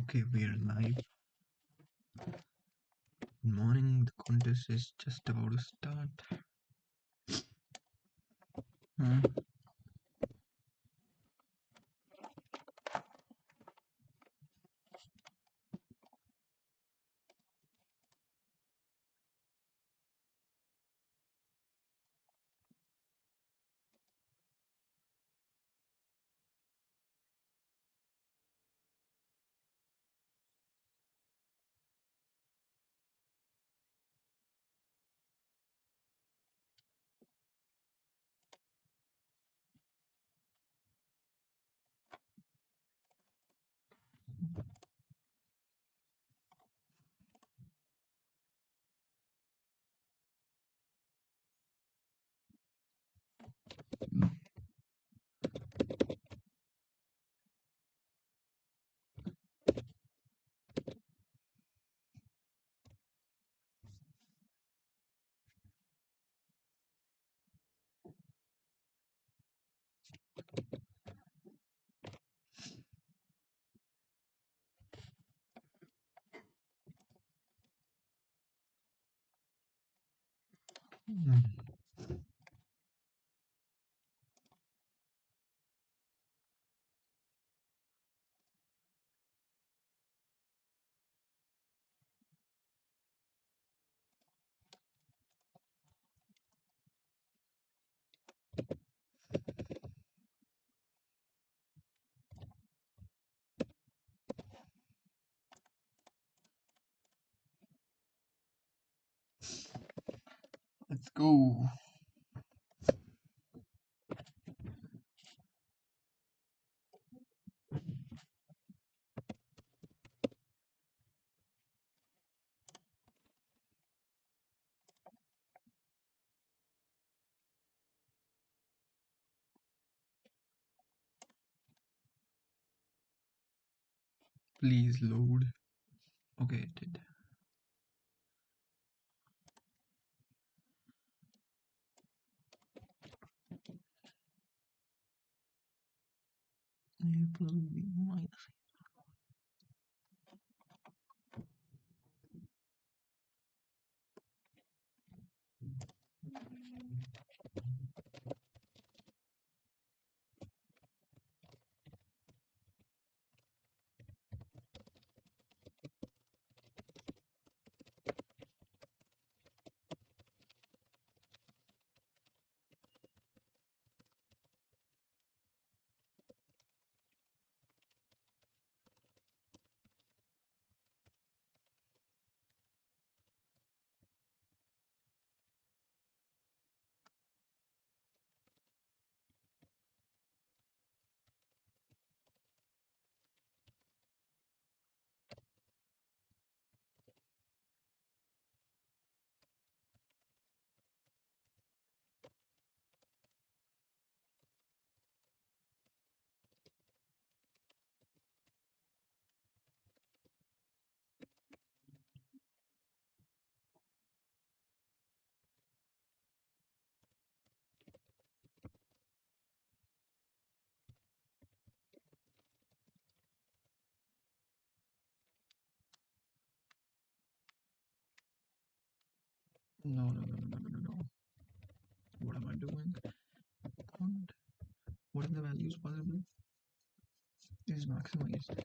Okay, we're live. Good morning. The contest is just about to start. Let's go. Please load. Okay, it did. No. What am I doing? And what are the values possible? Is maximized.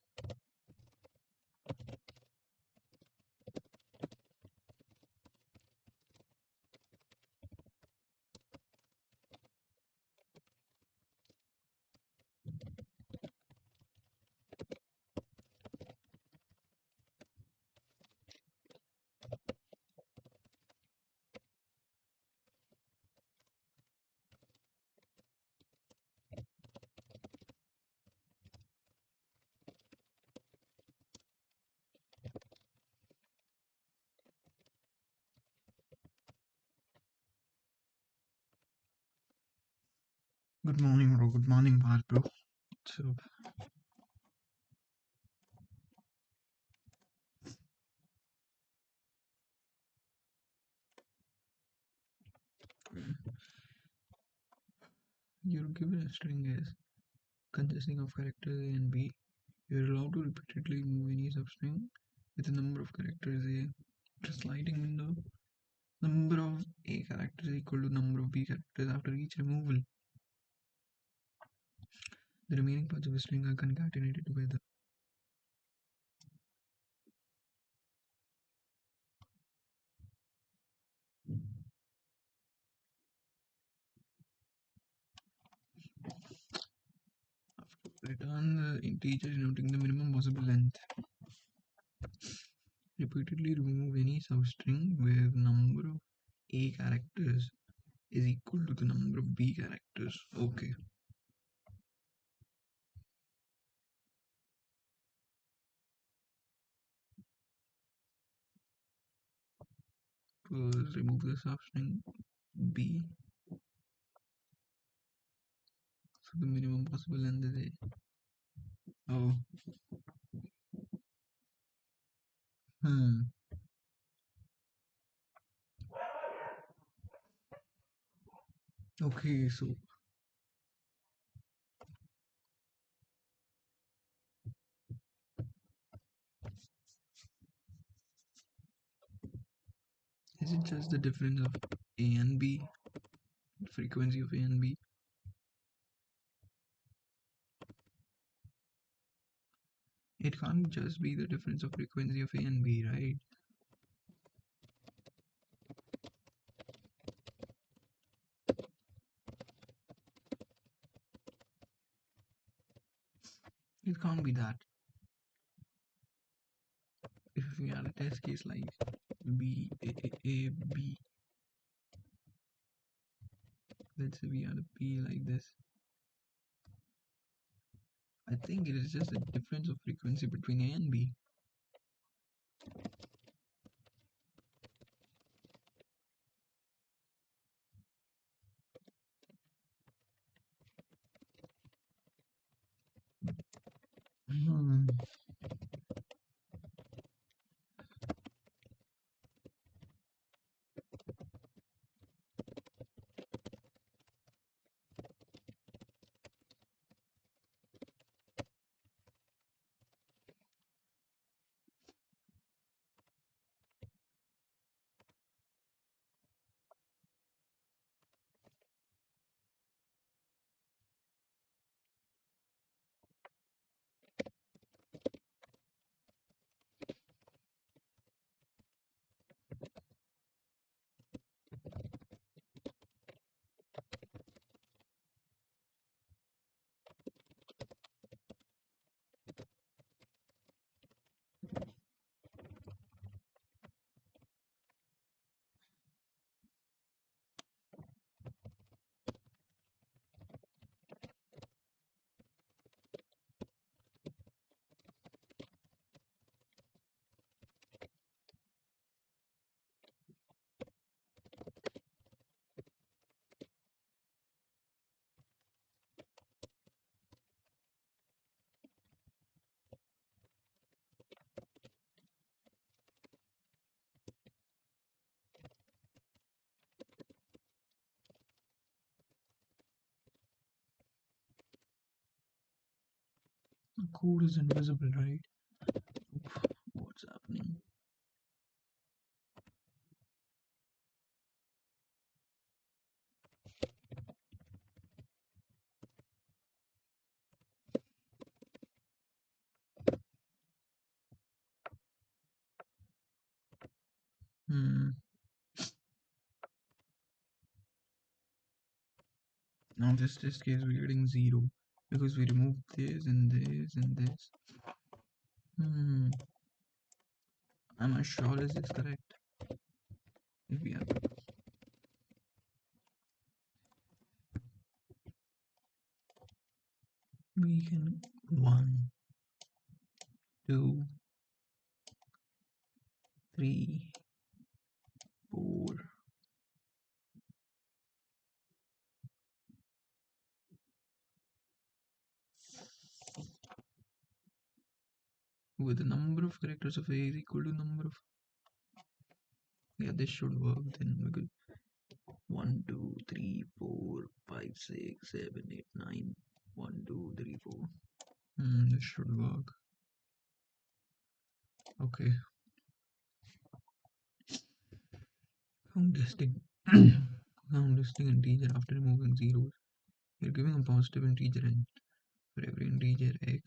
Good morning, bro. Good morning, Parth, bro. What's up? You're given a string as consisting of characters A and B. You're allowed to repeatedly move any substring with a number of characters A. A sliding window. Number of A characters equal to number of B characters after each removal. The remaining parts of the string are concatenated together. Return the integer denoting the minimum possible length. Repeatedly remove any substring where the number of A characters is equal to the number of B characters. Okay. First, remove the substring B. So the minimum possible length is A. Oh. Okay, so is it just the difference of A and B? Frequency of A and B? It can't just be the difference of frequency of A and B, right? It can't be that. If we had a test case like B, A, B, let's say we had a P like this. I think it is just a difference of frequency between A and B. The code is invisible, right? What's happening? Now this test case we're getting 0 because we removed this and this and this. Am I sure is this correct? If we have we can 1, 2, 3, 4. With the number of characters of A is equal to number of, yeah, this should work then. Because 1, 2, 3, 4, 5, 6, 7, 8, 9. 1, 2, 3, 4. This should work. Okay. Count listing. Count listing integer after removing zeros. You're giving a positive integer n. For every integer x,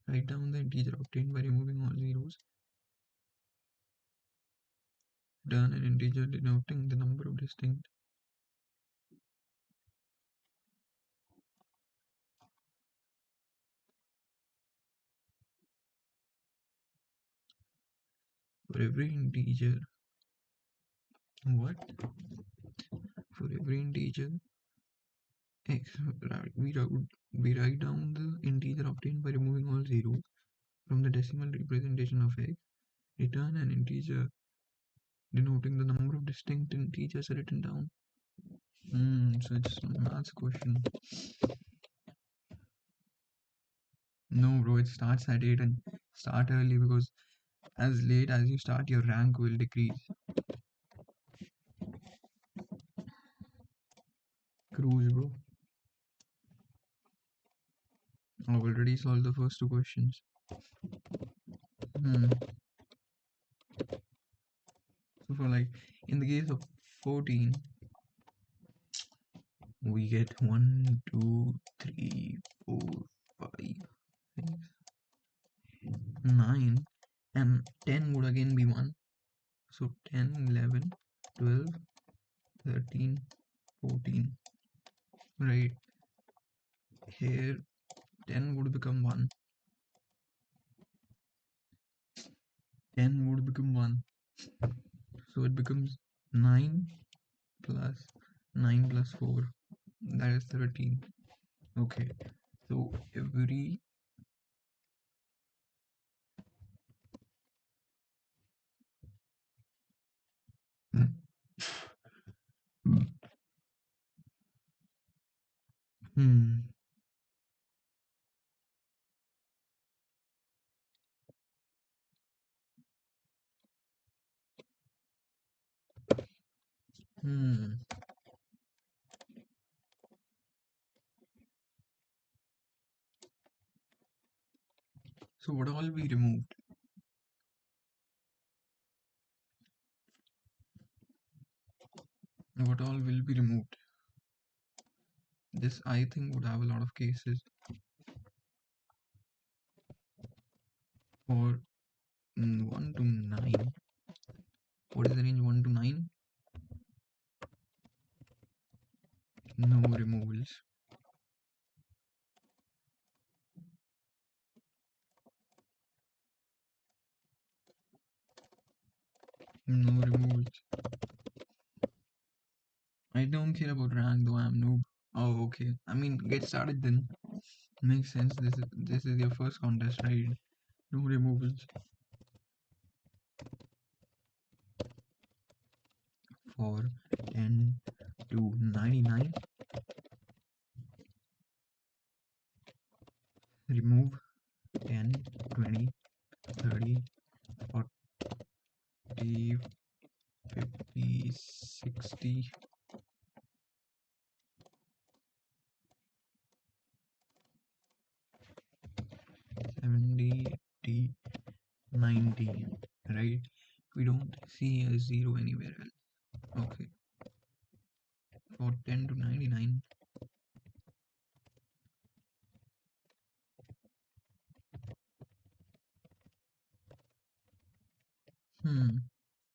write down the integer obtained by removing all zeros. Return an integer denoting the number of distinct. For every integer. What? For every integer x, we write down the integer obtained by removing all zeros from the decimal representation of x. Return an integer denoting the number of distinct integers written down. So it's a maths question. No, bro, it starts at 8 and start early because as late as you start, your rank will decrease. Cruise, bro. I've already solved the first two questions. So for like, in the case of 14, we get 1, 2, 3, 4, 5, 6, 9, and 10 would again be 1. So 10, 11, 12, 13, 14. Right here, 10 would become 1. 10 would become 1. So it becomes 9 plus 9 plus 4. That is 13. Okay. So every hmm. Hmm. So what all we removed? What all will be removed? This I think would have a lot of cases for 1 to 9. What is the range 1 to 9? No removals. No removals. I don't care about rank though, I'm noob. Oh, okay. I mean, get started then. Makes sense. This is your first contest, right? No removals. For 10 to 99, remove 10, 20, 30, 40, 50, 60, 70, 80, 90, right? We don't see a zero anywhere else. Okay. For 10 to 99,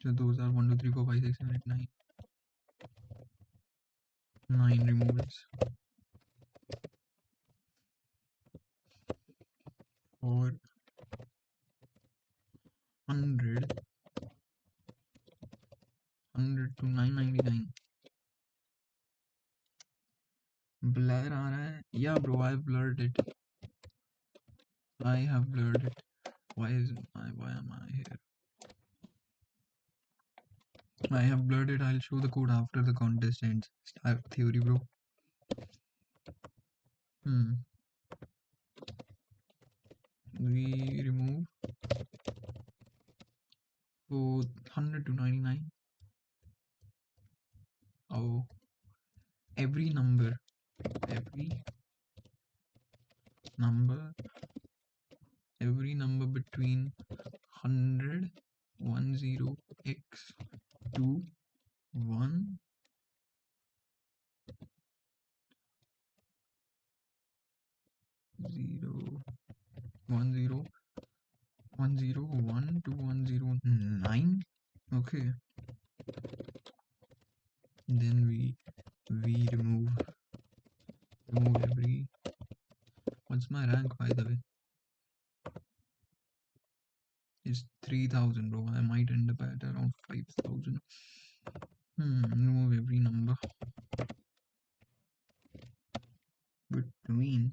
so those are 1, 2, 3, 4, 5, 6, 7, 8, 9. 9 removals. For 100, 100 to 999. Blur आ रहा है? Yeah, bro, I've blurred it. I have blurred it. Why am I here? I have blurred it. I'll show the code after the contest ends. Start theory, bro. We remove 100 to 99. how every number every number between 100 x to 1 0 10 101 to 109. Okay, then we remove every. What's my rank, by the way? It's 3000, bro. I might end up at around 5000. Remove every number between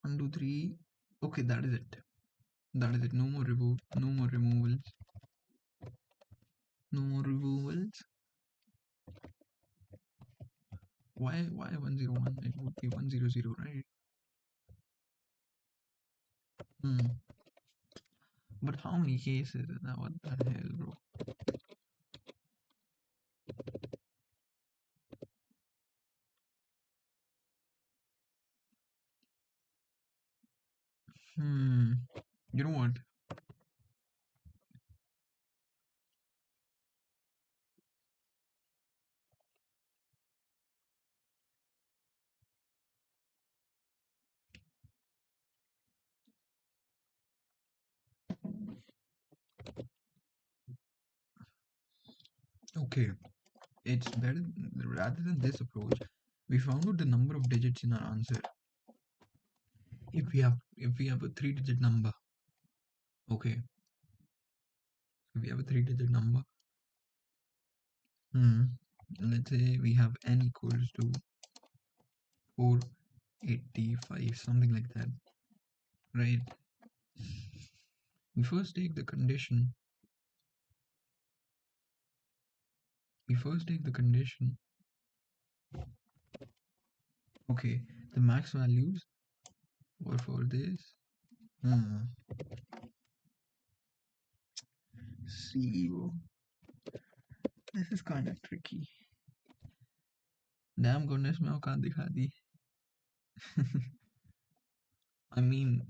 1 to 3. Okay, that is it. No more removals. Why 101? It would be 100, right? But how many cases? What the hell, bro? You know what? Okay, it's better rather than this approach. We found out the number of digits in our answer. If we have a 3-digit number, okay. If we have a 3-digit number, let's say we have n equals to 485, something like that, right? We first take the condition. Okay, the max values were for this. See, this is kind of tricky. Damn goodness, मैं औकात दिखा दी. I mean,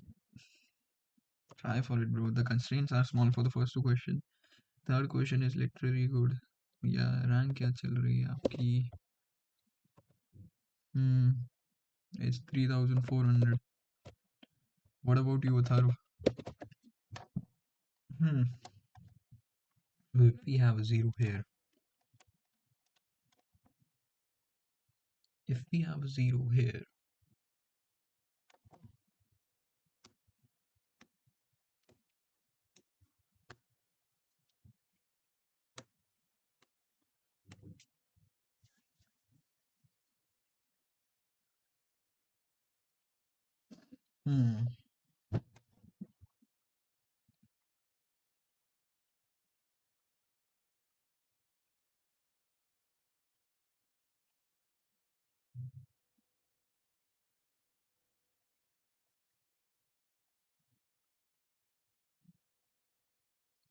try for it, bro. The constraints are small for the first 2 questions. Third question is literally good. Yeah, rank क्या चल रही है आपकी? It's 3400. What about you, Atharv? If we have a 0 here,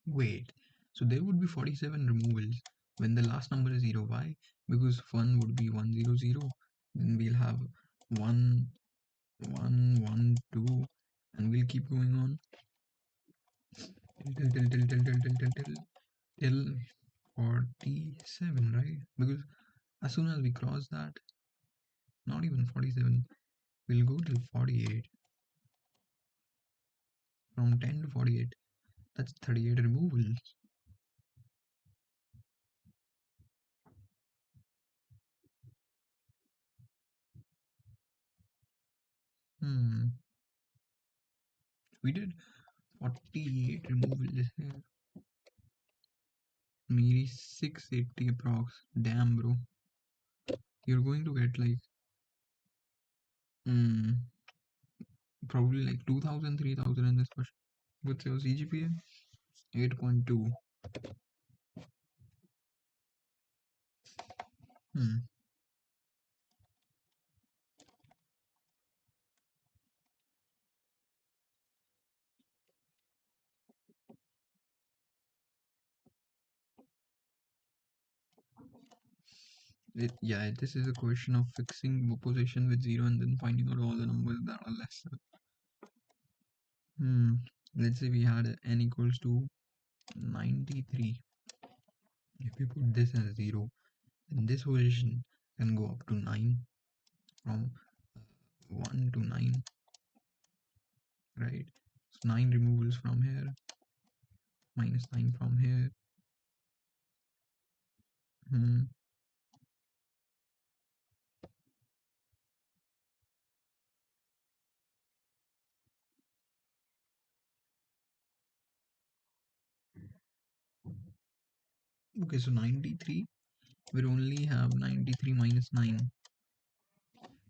wait, so there would be 47 removals when the last number is 0. Why? Because fun would be 100, then we'll have 1 1 1 2, and we'll keep going on till 47, right? Because as soon as we cross that, not even 47, we'll go till 48. From 10 to 48, that's 38 removals. We did 48 removals here. Maybe 680 approx. Damn, bro. You're going to get like probably like 2000, 3000 in this question. What's your CGPA? 8.2. Yeah, this is a question of fixing position with 0 and then finding out all the numbers that are lesser. Let's say we had n equals to 93. If we put this as 0, then this position can go up to 9, from 1 to 9, right? So 9 removals from here, minus 9 from here. Okay, so 93, we'll only have 93 minus 9,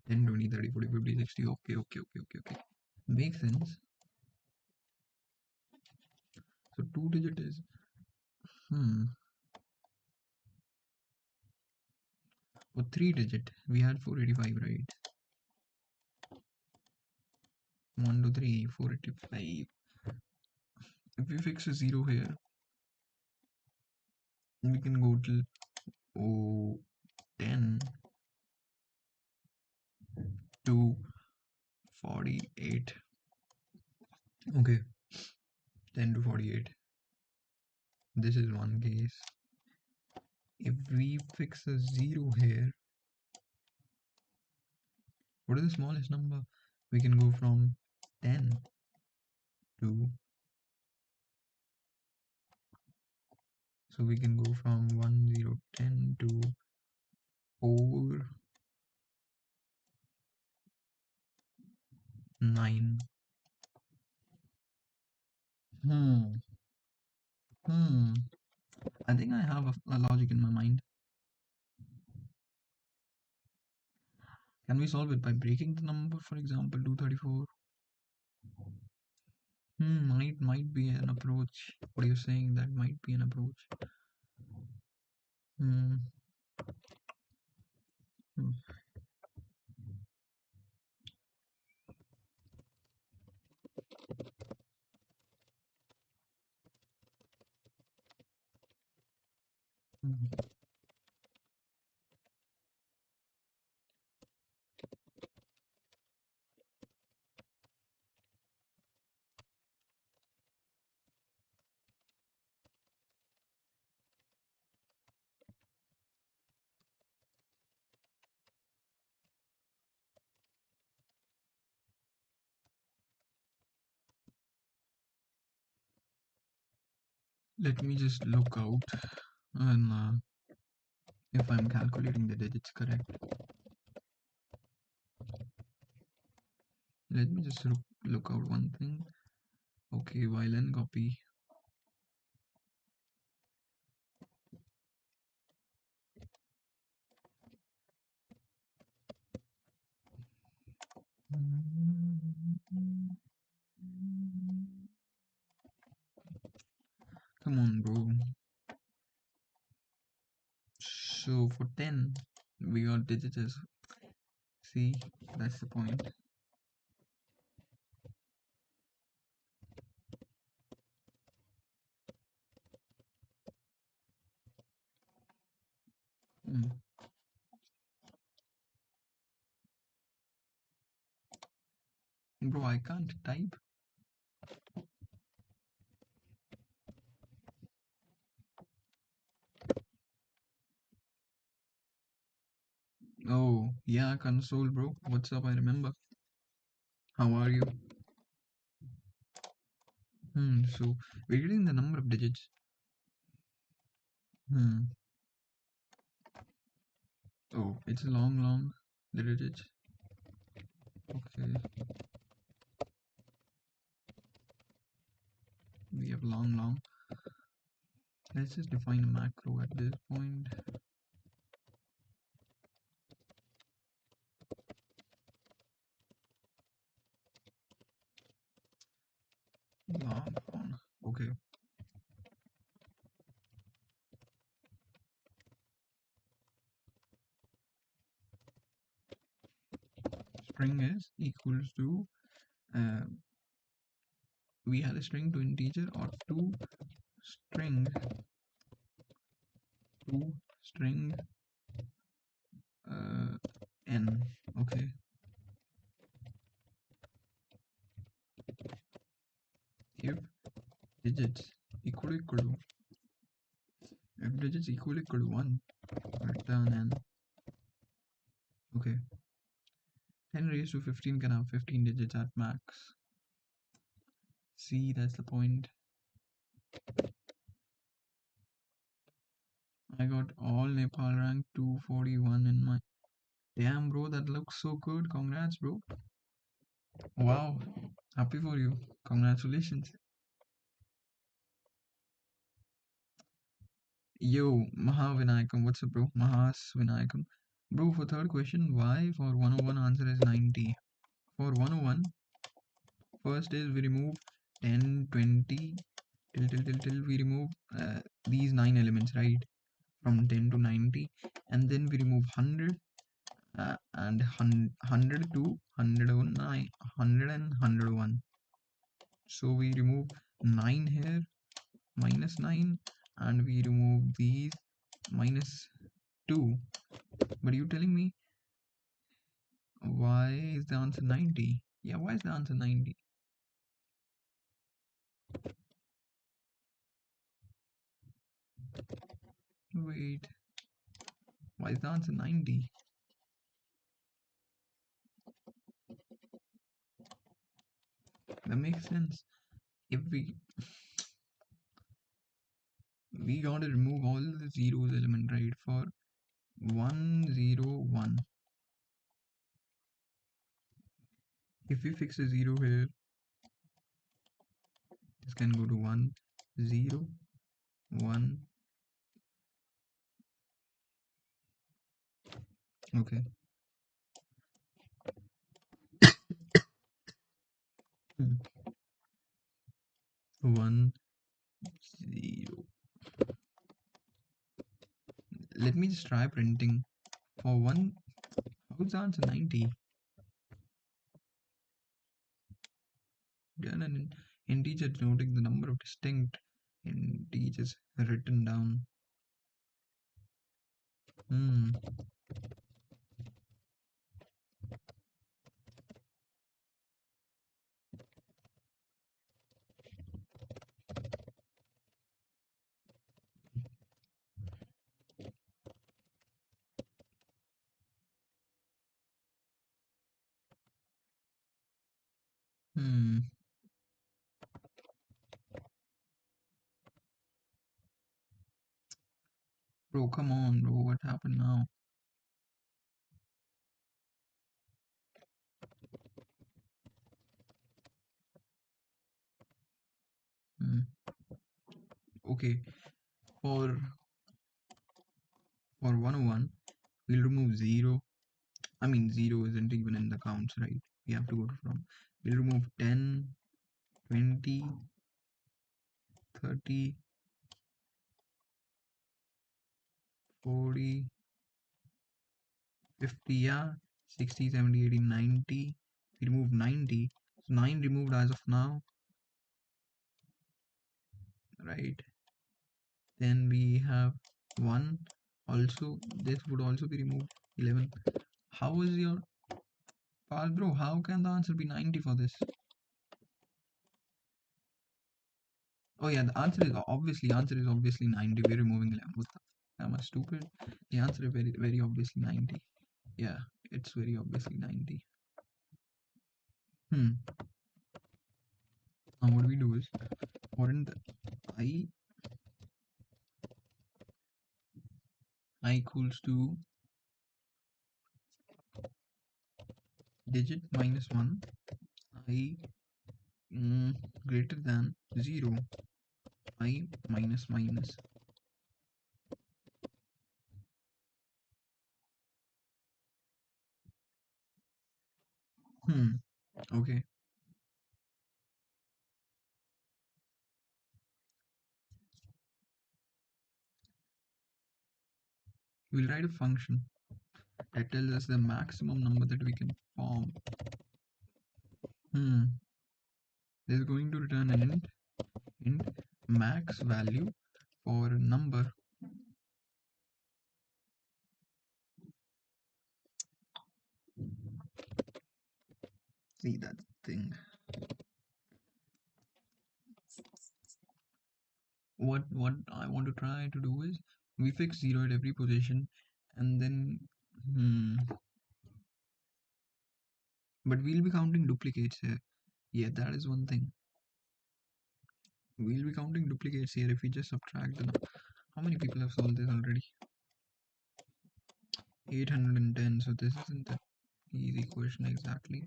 10, 20, 30, 40, 50, 60. Okay. Makes sense. So 2 digit is, for 3 digit, we had 485, right? 1, 2, 3, 485. If we fix a 0 here, we can go till 10 to 48. Okay, 10 to 48. This is one case. If we fix a 0 here, what is the smallest number? We can go from 10 to, so we can go from 1, 0, 10 to 4, 9. Hmm. Hmm. I think I have a logic in my mind. Can we solve it by breaking the number, for example, 234? Might be an approach. What are you saying? That might be an approach. Hmm. Hmm. Hmm. Let me just look out and if I'm calculating the digits correct. Let me just look out one thing. Okay, while n copy. Come on, bro. So for 10, we got digits as, see, that's the point. Bro, I can't type. Oh, yeah, console, bro. What's up? I remember. How are you? So we're getting the number of digits. Oh, it's long, the digits. Okay. We have long. Let's just define a macro at this point. Long. Okay. String is equals to, we had a string to integer or to string N. Okay. If digits equal to if digits equal to 1, return N. Okay. 10 raised to 15 can have 15 digits at max. See, that's the point. I got all Nepal rank 241 in my. Damn, bro, that looks so good. Congrats, bro. Wow, happy for you. Congratulations. Yo, Mahavinayakam, what's up, bro? Mahasvinayakam. Bro, for third question, why for 101 answer is 90? For 101, first is we remove 10, 20, till we remove these 9 elements, right? From 10 to 90, and then we remove 100 and 100 to 109, 100 and 101. So we remove 9 here, minus 9, and we remove these minus 2. But you telling me why is the answer 90? Yeah, why is the answer 90? Wait, why is the answer 90? That makes sense. If we gotta remove all the zeros element, right? For 101, if we fix a 0 here, this can go to 1 0 1. Okay. 1 0. Let me just try printing for 1. How's the answer 90? Done an integer denoting the number of distinct integers written down. Hmm. Hmm. Bro, come on, bro. What happened now? Hmm. Okay. For 101, we'll remove 0. I mean, 0 isn't even in the counts, right? We have to go to from. We'll remove 10, 20, 30, 40, 50, yeah, 60, 70, 80, 90. We remove 90. So 9 removed as of now, right? Then we have 1. Also, this would also be removed. 11. How is your pal, bro? How can the answer be 90 for this? Oh yeah, the answer is obviously 90. We're removing 11. What the am I stupid? The answer is very obviously 90. Yeah, it's very obviously 90. Hmm. Now what we do is for in the I equals to digit minus 1, I greater than 0, I minus minus. Hmm. Okay. We'll write a function that tells us the maximum number that we can form. This is going to return an int max value for a number. See that thing. What I want to try to do is we fix 0 at every position, and then but we'll be counting duplicates here. Yeah, that is one thing. We'll be counting duplicates here if we just subtract them. How many people have solved this already? 810. So this isn't an easy question exactly.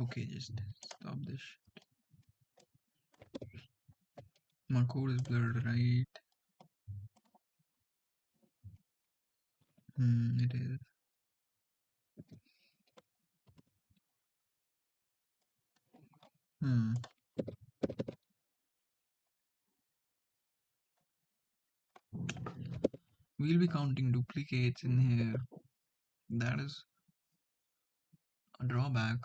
Okay, just stop this. My code is blurred, right? It is. We'll be counting duplicates in here. That is a drawback.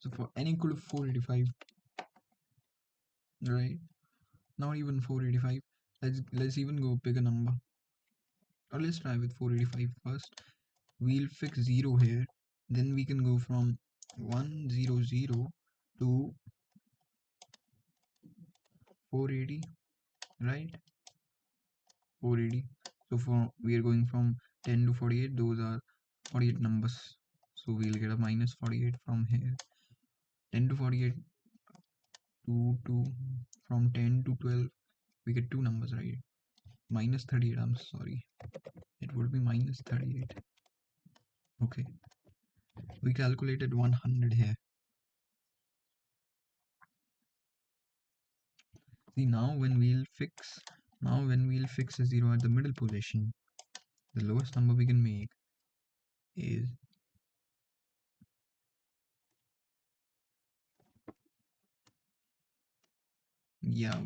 So for n equal to 485, right? Not even 485. Let's even go pick a number. Or let's try with 485 first. We'll fix 0 here. Then we can go from 100 to 480, right? 480. So for we are going from 10 to 48. Those are 48 numbers. So we'll get a minus 48 from here. 10 to 48 to from 10 to 12 we get two numbers, right? Minus 38. I'm sorry, it would be minus 38. Okay, we calculated 100 here. See, now when we'll fix a 0 at the middle position, the lowest number we can make is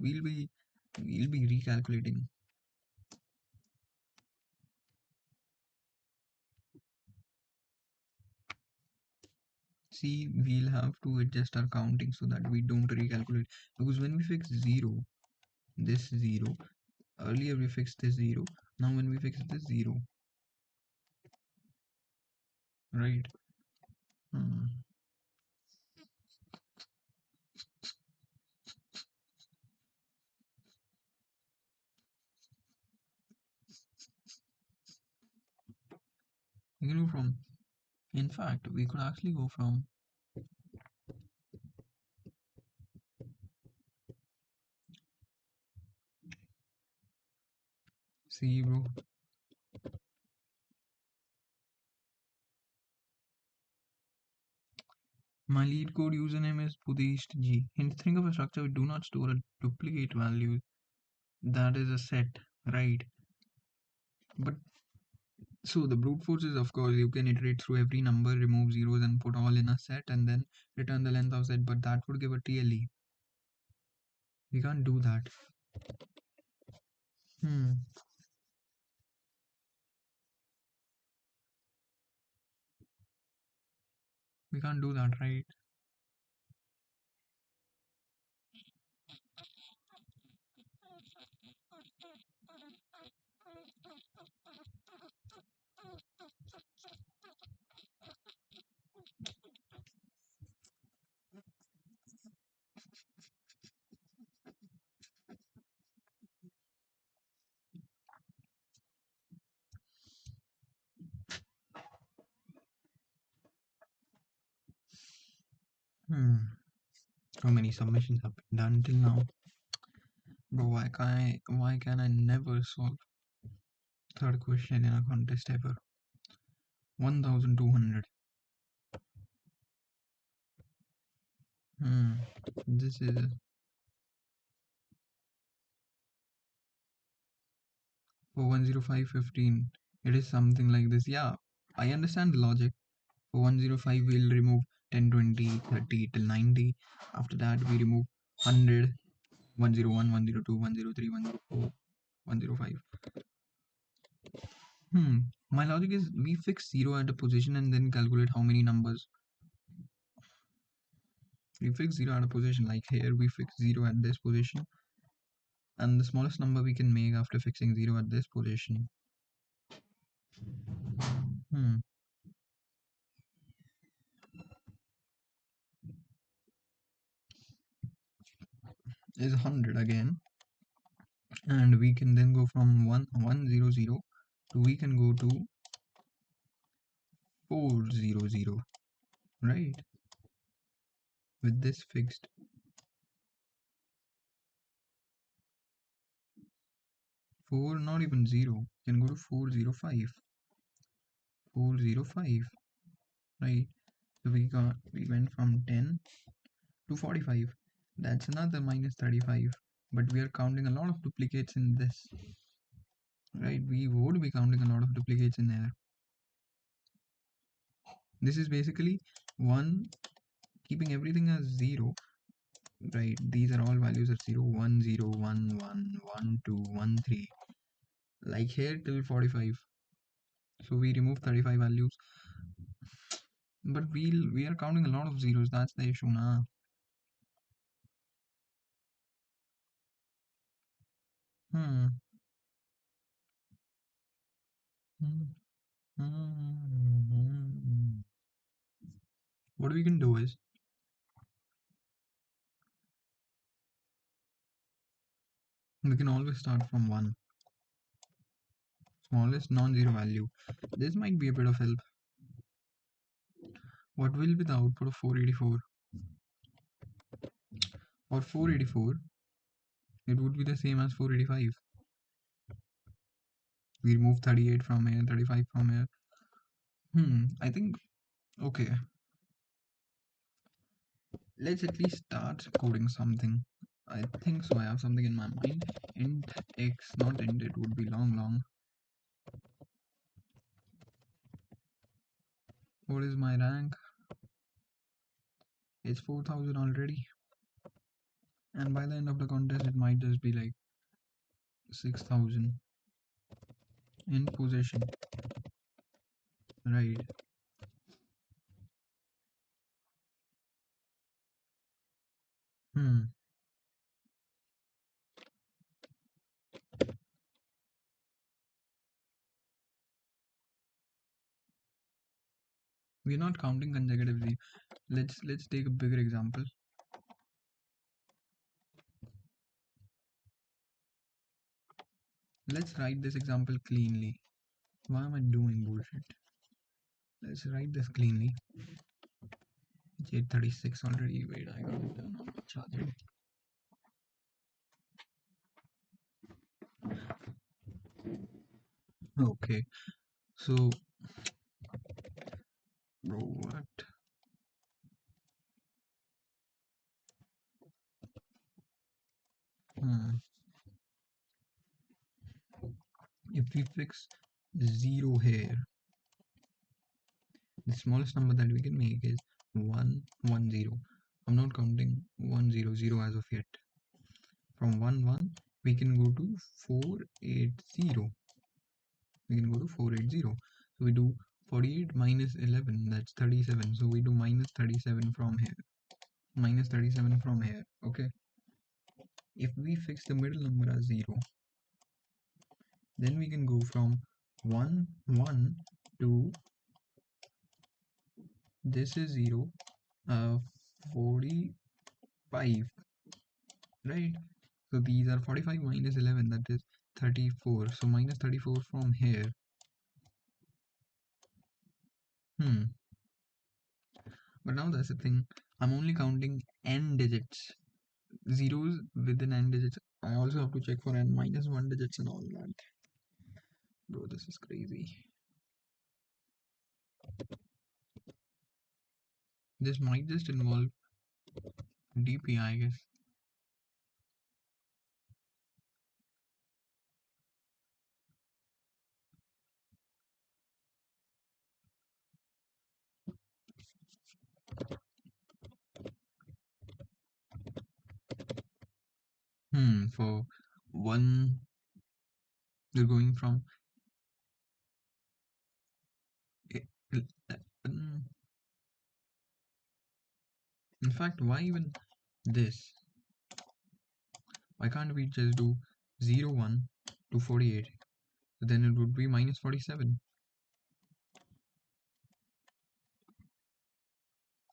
we'll be recalculating. See, we'll have to adjust our counting so that we don't recalculate, because when we fix 0, this 0, earlier we fixed this 0, now when we fix this 0, right? We can go from, in fact, we could actually go from see, bro. My Leetcode username is Buddhist G. And think of a structure, we do not store a duplicate value. That is a set, right? But so the brute force is, of course, you can iterate through every number, remove zeros, and put all in a set, and then return the length of set. But that would give a TLE. We can't do that. We can't do that, right? How many submissions have been done till now? Bro, why can I never solve third question in a contest ever? 1200. This is For 105, 15, it is something like this. Yeah, I understand the logic. For 105, we'll remove 10, 20, 30 till 90. After that, we remove 100, 101, 102, 103, 104, 105. My logic is we fix 0 at a position and then calculate how many numbers. We fix 0 at a position, like here we fix 0 at this position, and the smallest number we can make after fixing 0 at this position hmm, is 100 again, and we can then go from 100 to we can go to 400, right? With this fixed 4, not even 0, can go to 405, 405, right? So we went from 10 to 45. That's another minus 35, but we are counting a lot of duplicates in this, right? We would be counting a lot of duplicates in here. This is basically one, keeping everything as 0, right? These are all values of 0, 1, 0, 1, 1, 1, 2, 1, 3, like here till 45. So we remove 35 values, but we are counting a lot of zeros. That's the issue now. Hmm. Hmm. Hmm. What we can do is we can always start from 1, smallest non-zero value. This might be a bit of help. What will be the output of 484? For 484, it would be the same as 485. We remove 38 from here, 35 from here. I think, okay, let's at least start coding something. I think so. I have something in my mind. Int x, not int, it would be long. What is my rank? It's 4000 already. And by the end of the contest, it might just be like 6000 in possession, right? Hmm. We're not counting consecutively. Let's take a bigger example. Let's write this example cleanly. Why am I doing bullshit? Let's write this cleanly. It's 8:36 already. Wait, I gotta turn on my charger. Okay, so bro, what? Hmm. If we fix 0 here, the smallest number that we can make is 110. I'm not counting 100 as of yet. From 11, we can go to 480. We can go to 480. So we do 48 minus 11, that's 37. So we do minus 37 from here. Minus 37 from here. Okay. If we fix the middle number as 0, then we can go from 1, 1 to this is 0, 45, right? So these are 45 minus 11, that is 34. So minus 34 from here. But now that's the thing. I'm only counting n digits. Zeros within n digits. I also have to check for n minus 1 digits and all that. Bro, this is crazy. This might just involve DP, I guess. For one, you're going from i- um, in fact, why even this? Why can't we just do 0, 1 to 48? Then it would be minus 47.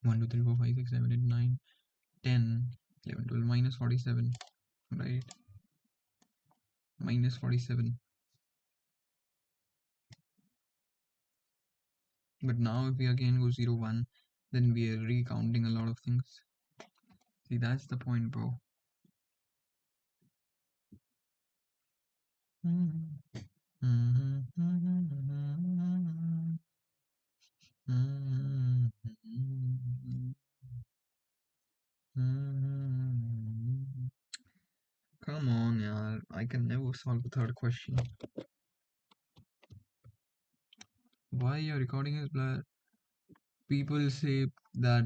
1, 2, 3, 4, 5, 6, 7, 8, 9, 10, 11, 12, minus 47, right? Minus 47. But now if we again go 0, 1, then we are recounting a lot of things. See, that's the point, bro. Come on, yaar. I can never solve the third question. Why your recording is blurred? People say that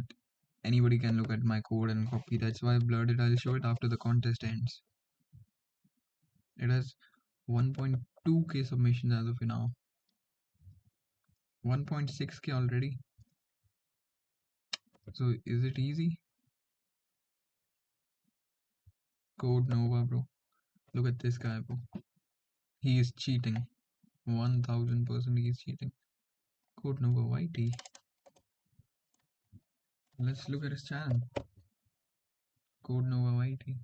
anybody can look at my code and copy. That's why I blurred it. I'll show it after the contest ends. It has 1.2k submissions as of now. 1.6k already. So is it easy? Code Nova, bro. Look at this guy, bro. He is cheating. 1000% he is cheating. Code Nova YT. Let's look at his channel. Code Nova YT.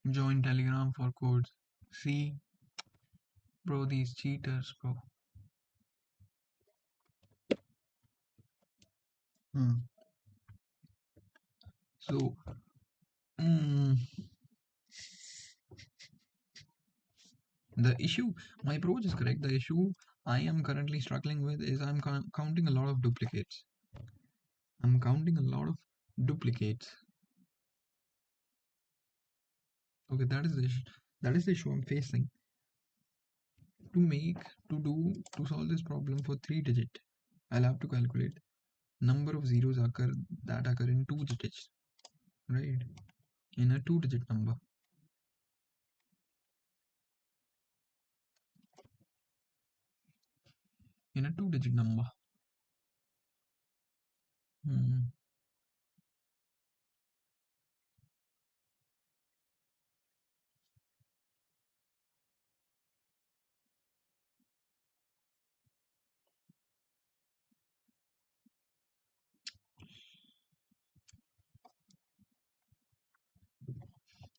Join Telegram for codes. See, bro, these cheaters, bro. So, the issue, my approach is correct. The issue I am currently struggling with is I'm counting a lot of duplicates. I'm counting a lot of duplicates. Okay, that is the issue I'm facing. To solve this problem for 3-digit, I'll have to calculate number of zeros that occur in 2 digits, right? In a 2-digit number. In a 2-digit number.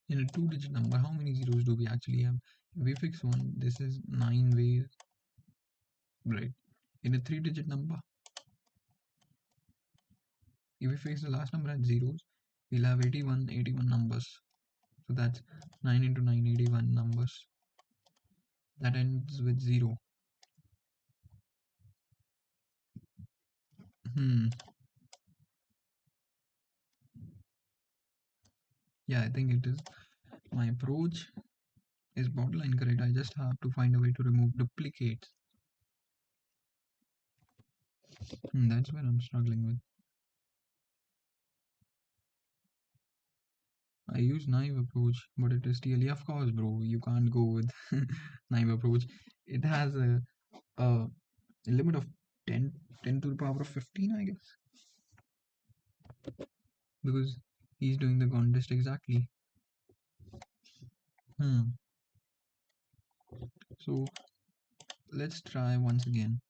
In a 2-digit number, how many zeros do we actually have? If we fix one, this is 9 ways, right? In a 3-digit number, if we fix the last number at zeros, we'll have 81 numbers. So that's 9 into 9, 81 numbers. That ends with 0. Yeah, I think it is. My approach is borderline correct. I just have to find a way to remove duplicates. That's where I'm struggling with. I use naive approach, but it is TLE. Of course, bro, you can't go with naive approach. It has a limit of 10 to the power of 15, I guess. Because he's doing the contest exactly. So let's try once again.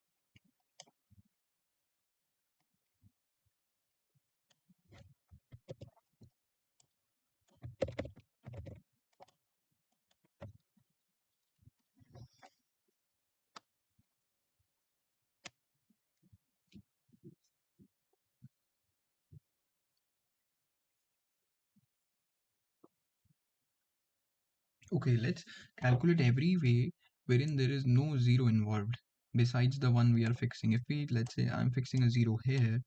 Okay, let's calculate every way wherein there is no zero involved besides the one we are fixing. If we, let's say I'm fixing a zero here,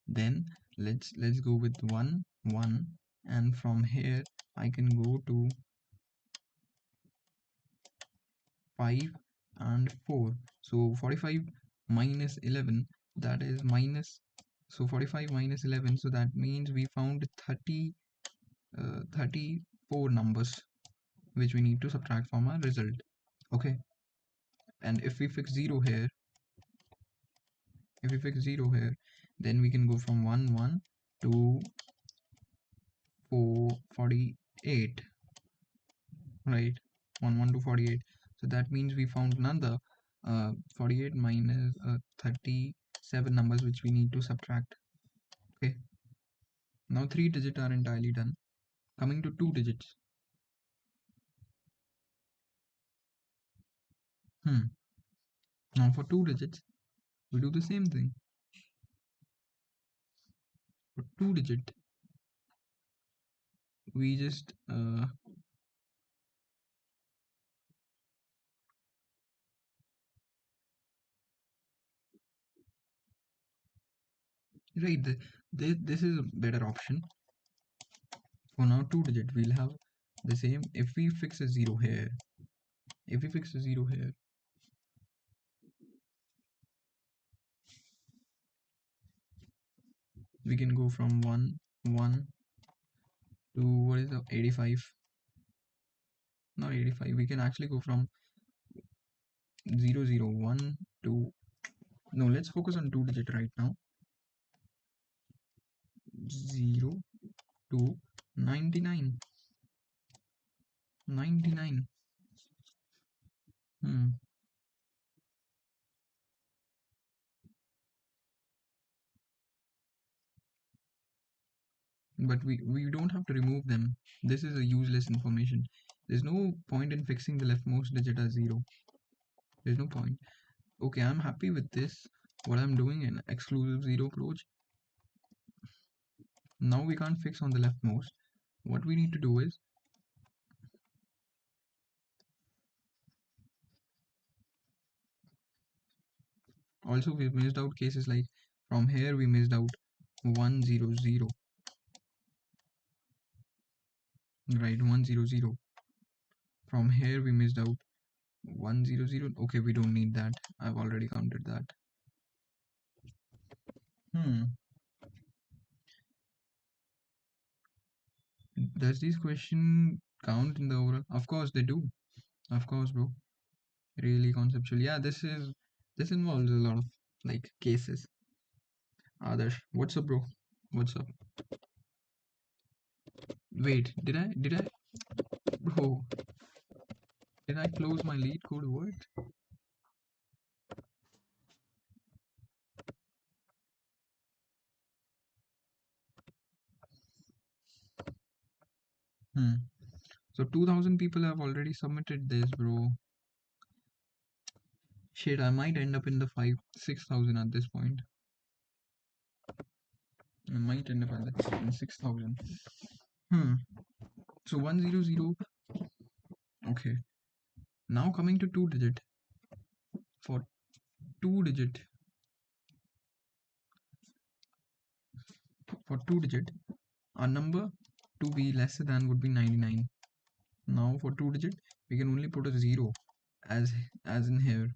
then let's go with 1 1, and from here I can go to 5 and 4. So 45 minus 11, that is minus So 45 minus 11, so that means we found 34 numbers which we need to subtract from our result. Okay, and if we fix 0 here, then we can go from 1 1 to 48, right? 1 1 to 48. So that means we found another 48 minus 37 numbers which we need to subtract. Okay, now 3 digits are entirely done. Coming to 2 digits. Now for 2 digits, we do the same thing. For 2 digit, we just right. This is a better option. For now 2 digit, we'll have the same. If we fix a 0 here, we can go from 1 1 to what is the 85. Not 85, we can actually go from 0 0 1 to, no, let's focus on 2 digit right now. 0 to 99. But we don't have to remove them. This is a useless information. There's no point in fixing the leftmost digit as 0. There's no point. Okay, I'm happy with this. What I'm doing in exclusive 0 approach. Now we can't fix on the leftmost. What we need to do is, also we missed out cases like from here we missed out 100, right? 100. From here we missed out 100. Okay, we don't need that. I've already counted that. Does this question count in the overall? Of course they do. Of course, bro. Really conceptual. Yeah, this involves a lot of like cases. Adarsh, what's up, bro? What's up? Wait, bro, did I close my Leetcode? What? So 2000 people have already submitted this, bro. Shit, I might end up in the 6,000 at this point. I might end up in 6,000. So 100. Okay. Now coming to 2 digit. For 2 digit, our number to be lesser than would be 99. Now for 2 digit, we can only put a 0 as in here.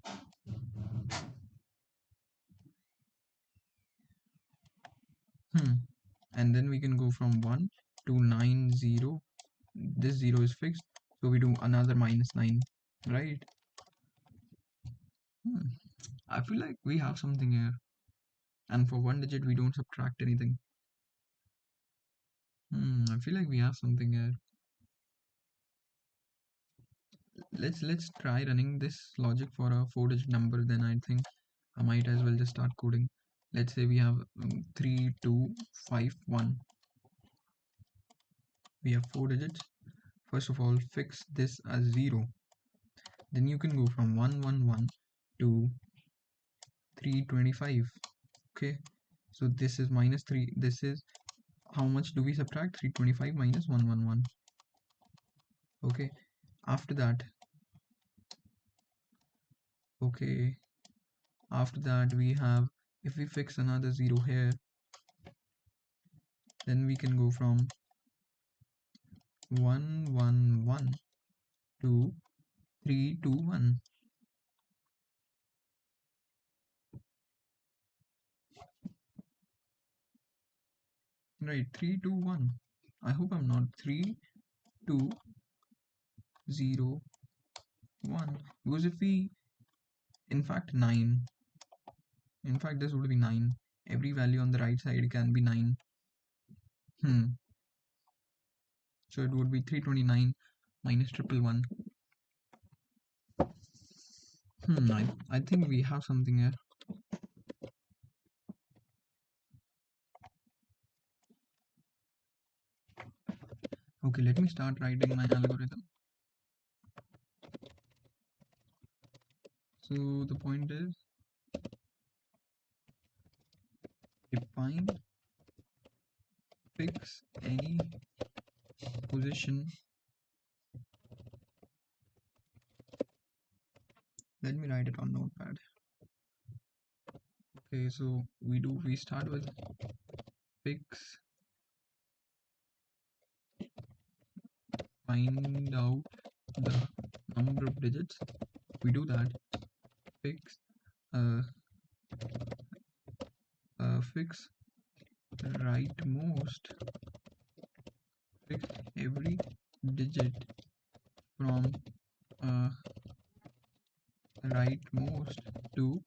And then we can go from 1 to 90. This 0 is fixed, so we do another -9, right? I feel like we have something here, and for 1 digit we don't subtract anything. I feel like we have something here. Let's try running this logic for a 4-digit number. Then I think I might as well just start coding. Let's say we have 3251. We have 4 digits. First of all, fix this as 0. Then you can go from 111 to 325. Okay, so this is -3. This is how much do we subtract? 325 minus 111. Okay, after that, we have, if we fix another 0 here, then we can go from 111 to 321. Right, 3, 2, 1. I hope I'm not 3, 2, 0, 1. Because if we, in fact, 9. In fact, this would be 9. Every value on the right side can be 9. So it would be 329 minus 111. I think we have something here. Okay, let me start writing my algorithm. So the point is, define fix any position. Let me write it on notepad. Okay, so we start with fix, find out the number of digits. We do that. Fix uh, fix rightmost. Fix every digit from rightmost to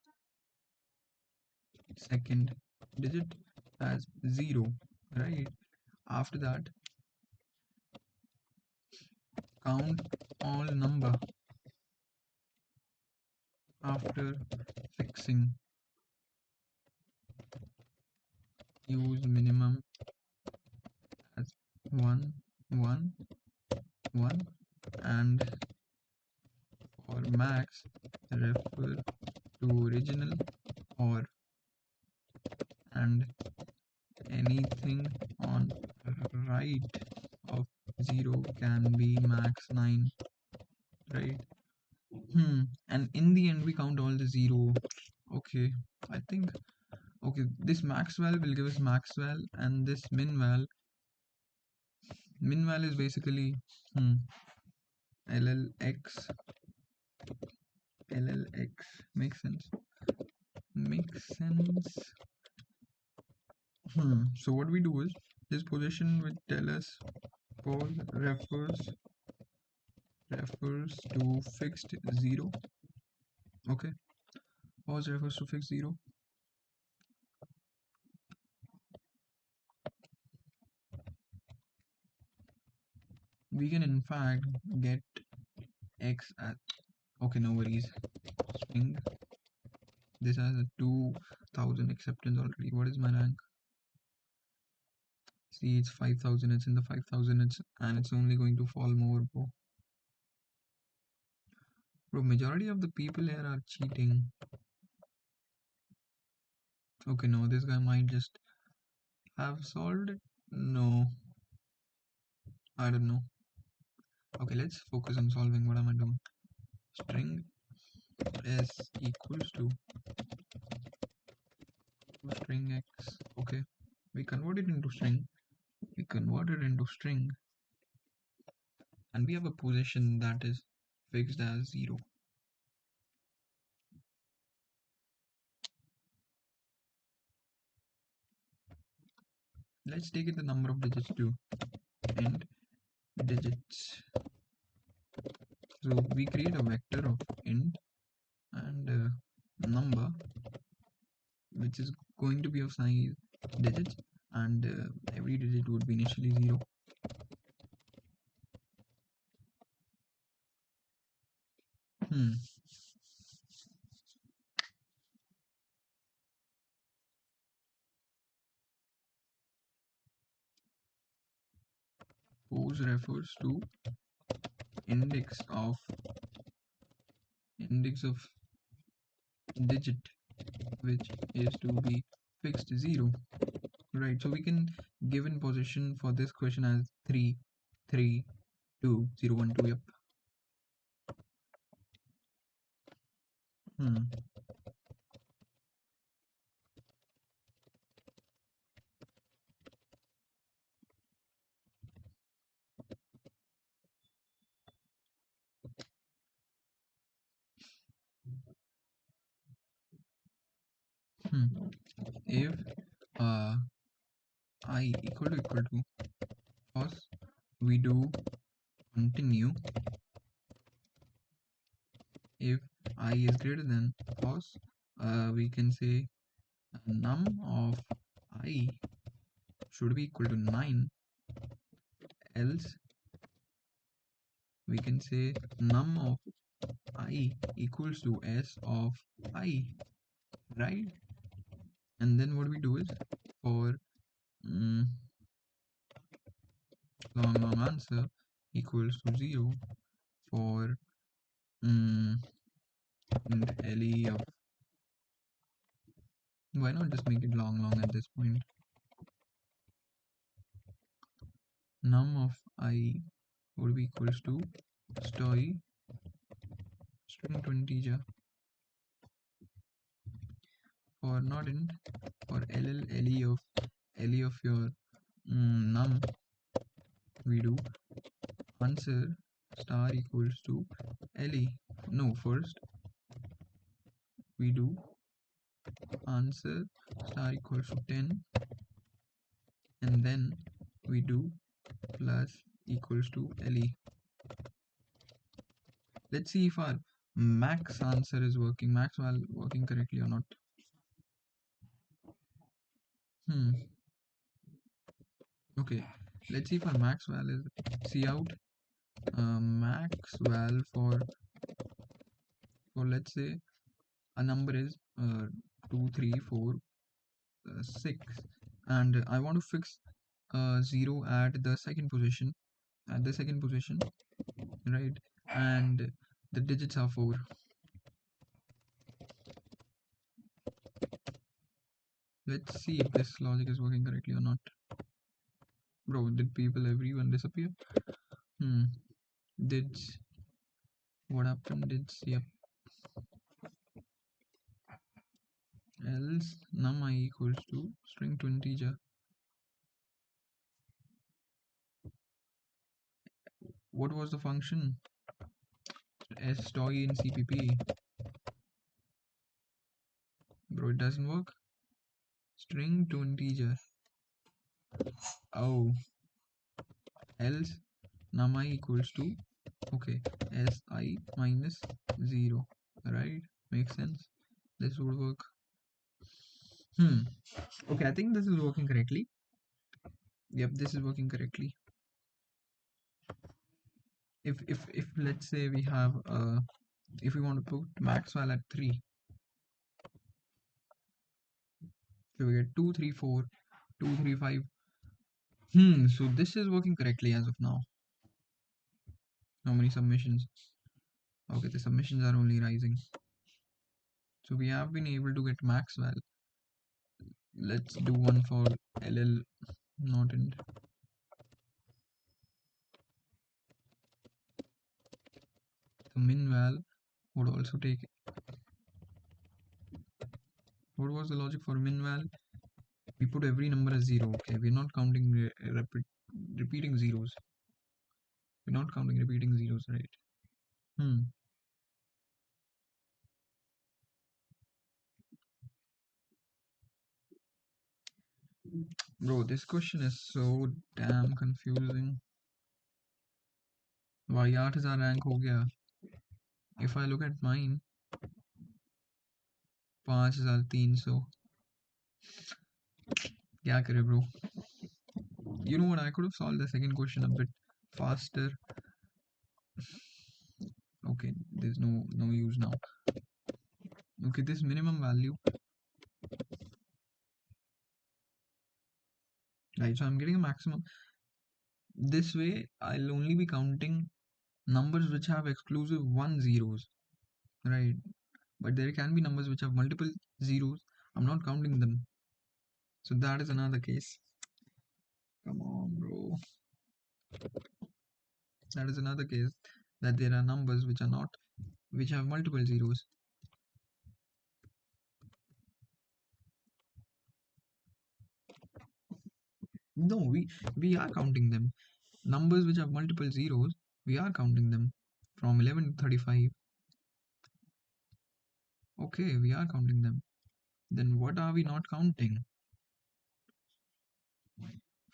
second digit as 0. Right, after that, count all number after fixing. Use minimum as 1, 1, 1, and for max refer to original or and anything on right of 0 can be max 9. Right. And in the end we count all the 0. Okay, I think, okay, this max val will give us max val, and this min val is basically llx. Makes sense. So what we do is, this position will tell us pause refers to fixed 0. Okay, pause refers to fixed 0. We can in fact get x at, okay, no worries, string. This has a 2000 acceptance already. What is my rank? See, it's 5000. It's in the 5000. And it's only going to fall more, bro. Majority of the people here are cheating. Okay, no, this guy might just have solved it. No, I don't know. Okay, let's focus on solving. What am I doing? String s equals to string x. Okay, we convert it into string. And we have a position that is fixed as 0. Let's take it the number of digits too. Int digits. So we create a vector of int and number, which is going to be of size digits, and every digit would be initially 0. Pose refers to index of digit, which is to be fixed 0. Right, so we can give in position for this question as 3, 3, 2, 0, 1, 2. Yep. If I equal to pause, we do continue. If I is greater than pause, we can say num of I should be equal to 9, else we can say num of I equals to s of I, right? And then what we do is for long answer equals to 0 for int le of, why not just make it long at this point, num of I would be equals to story string to integer for not int, for le of your num, we do answer star equals to le. No, first we do answer star equals to 10, and then we do plus equals to le. Let's see if our max answer is working, max val working correctly or not. Okay, let's see if our max val is cout max val for let's say a number is 2 3 4 6, and I want to fix 0 at the second position, right? And the digits are 4. Let's see if this logic is working correctly or not. Bro, did everyone disappear? Did what happened? Yep. Else num I equals to string to integer. What was the function? story in CPP. Bro, it doesn't work. String to integer. Oh, else num I equals to, okay, si minus 0, right? Makes sense. This would work. Okay, I think this is working correctly. Yep, this is working correctly. If let's say we have if we want to put max val at 3, so we get 2 3 4 2 3 5. So this is working correctly as of now. How many submissions? Okay, the submissions are only rising, so we have been able to get max val. Let's do one for ll not int. The min val would also take. What was the logic for min val? We put every number as 0. Okay, we're not counting repeating zeros. We're not counting repeating zeros, right? Bro, this question is so damn confusing. Why 8000 rank हो गया? If I look at mine, 5300. क्या करे, bro? You know what? I could have solved the second question a bit faster. Okay, there's no use now. Okay, this minimum value. Right, so I'm getting a maximum. This way, I'll only be counting numbers which have exclusive 1 zeros, right? But there can be numbers which have multiple zeros. I'm not counting them. So that is another case. Come on, bro. That is another case, that there are numbers which have multiple zeros. No, we are counting them. Numbers which have multiple zeros, we are counting them from 11 to 35. Okay, we are counting them. Then what are we not counting?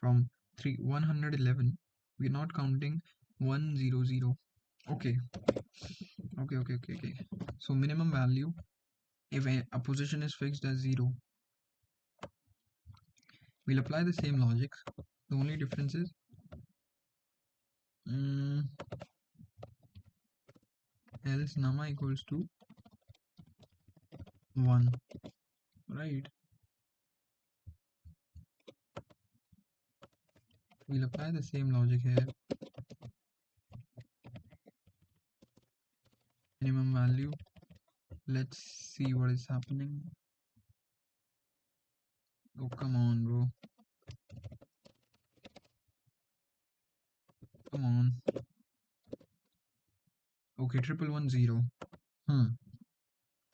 from 111. We're not counting 100. Okay. So minimum value, if a position is fixed as 0, we'll apply the same logic. The only difference is else number equals to 1, right? We'll apply the same logic here. Minimum value, let's see what is happening. Oh, come on, bro. Come on. Okay, 1110.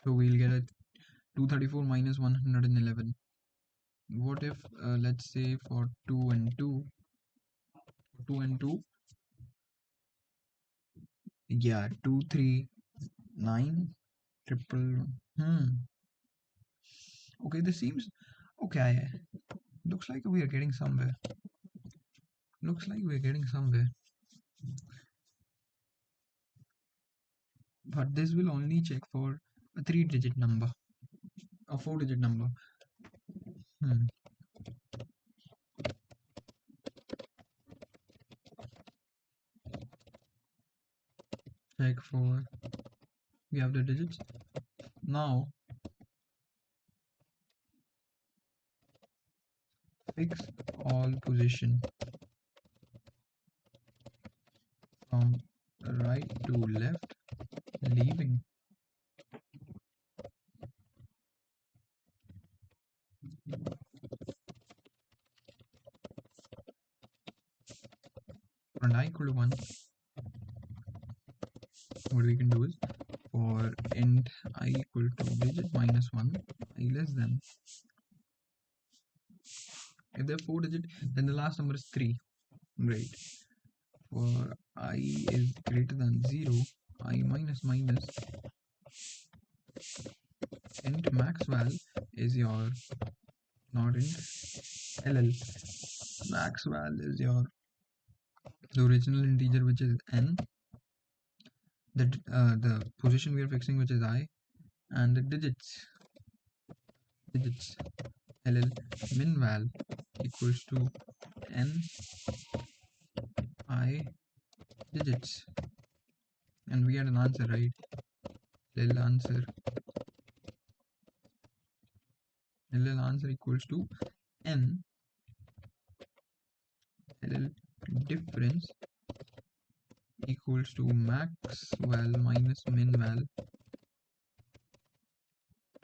So we'll get a 234 minus 111. What if, let's say for 2 and 2, yeah, 239 triple. Okay, this seems okay. Looks like we are getting somewhere. But this will only check for a 3-digit number, a 4-digit number. Check for, we have the digits. Now fix all position from right to left, leaving and I equal to 1. What we can do is, for int I equal to digit minus 1, I less than. If they're 4-digit, then the last number is 3. Great. For I is greater than 0, I minus minus, int maxval is your, not int ll, maxval is your the original integer, which is n, the position we are fixing, which is I, and the digits ll minval equals to n I digits, and we had an answer, right? ll answer equals to n ll difference equals to maxval minus minval.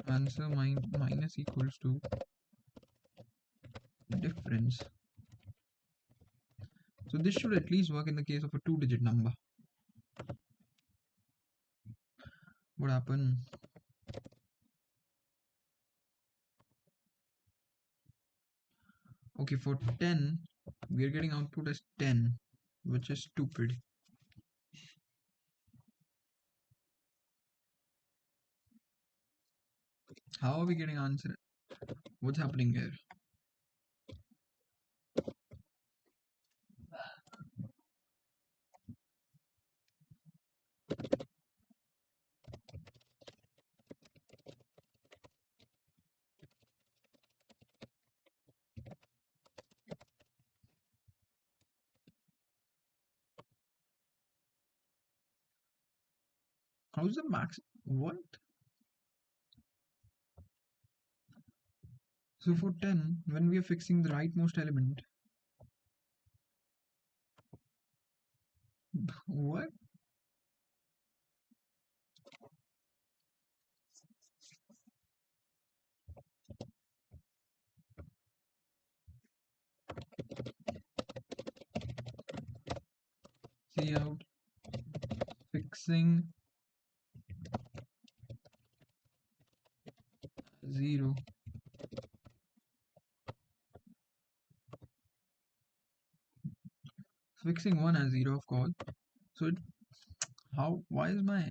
Answer minus equals to difference. So this should at least work in the case of a 2-digit number. What happened? Okay, for 10, we are getting output as 10, which is stupid. How are we getting answer? What's happening here? How's the max? What? So for 10, when we are fixing the rightmost element, what? See out fixing 0. Fixing 1 as 0, of course. So it, why is my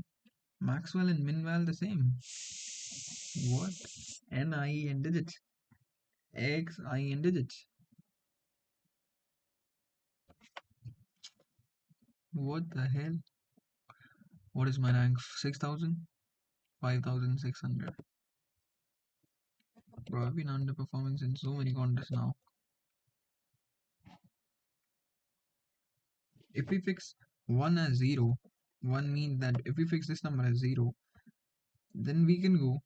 maxval and minval the same? What? N, I, and digits. X, I, and digits. What the hell? What is my rank? 6,000? 5,600. Bro, I've been underperforming in so many contests now. If we fix 1 as 0, 1 means that if we fix this number as 0, then we can go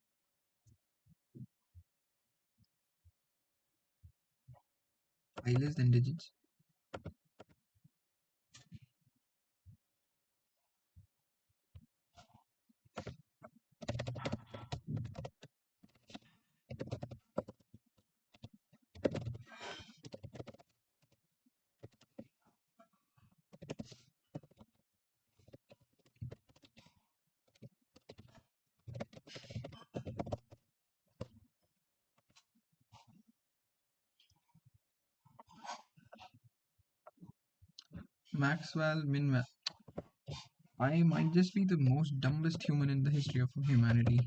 I less than digits. Maxwell, Minwell. I might just be the most dumbest human in the history of humanity.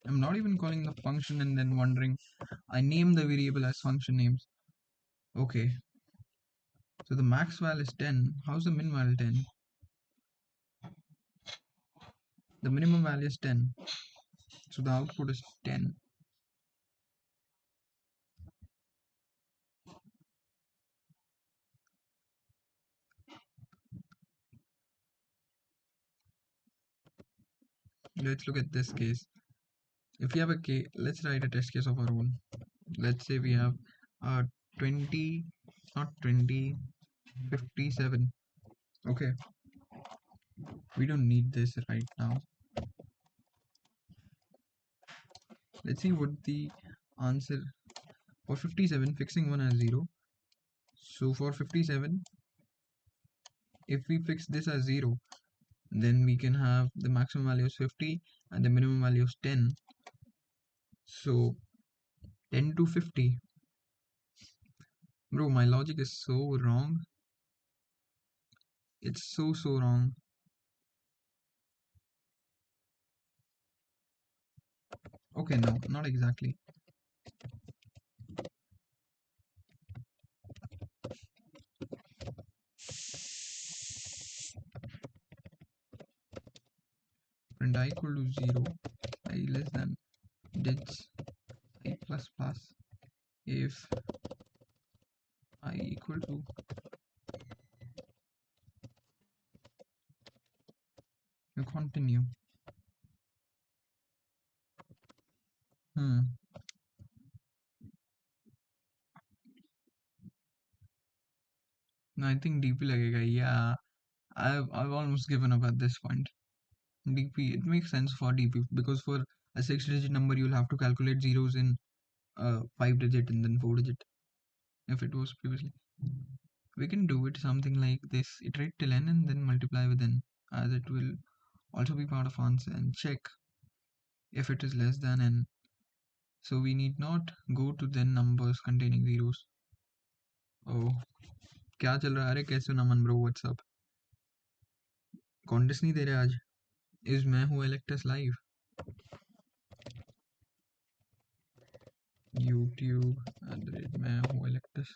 I'm not even calling the function and then wondering. I name the variable as function names. Okay. So the max val is 10. How's the min val 10? The minimum value is 10. So the output is 10. Let's look at this case. If we have a case, let's write a test case of our own. Let's say we have 20, not 20, 57. Okay. We don't need this right now. Let's see what the answer for 57, fixing 1 as 0. So for 57, if we fix this as 0, then we can have the maximum value is 50 and the minimum value is 10. So 10 to 50. Bro, my logic is so wrong. It's so wrong. Okay, no, not exactly. Print I equal to 0, I less than digits I plus plus if I equal to continue. I think DP लगेगा. Yeah, I've almost given up at this point. DP, it makes sense for DP because for a 6-digit number you'll have to calculate zeros in 5-digit and then 4-digit. If it was previously, we can do it something like this: iterate till n and then multiply with n, as it will also be part of answer, and check if it is less than n. So we need not go to then numbers containing zeros. Oh, क्या चल रहा है? अरे कैसे हो नमन bro? WhatsApp? Contest नहीं दे रहे आज? इज मैं हूँ एलेक्टस लाइव? YouTube मैं हूँ एलेक्टस.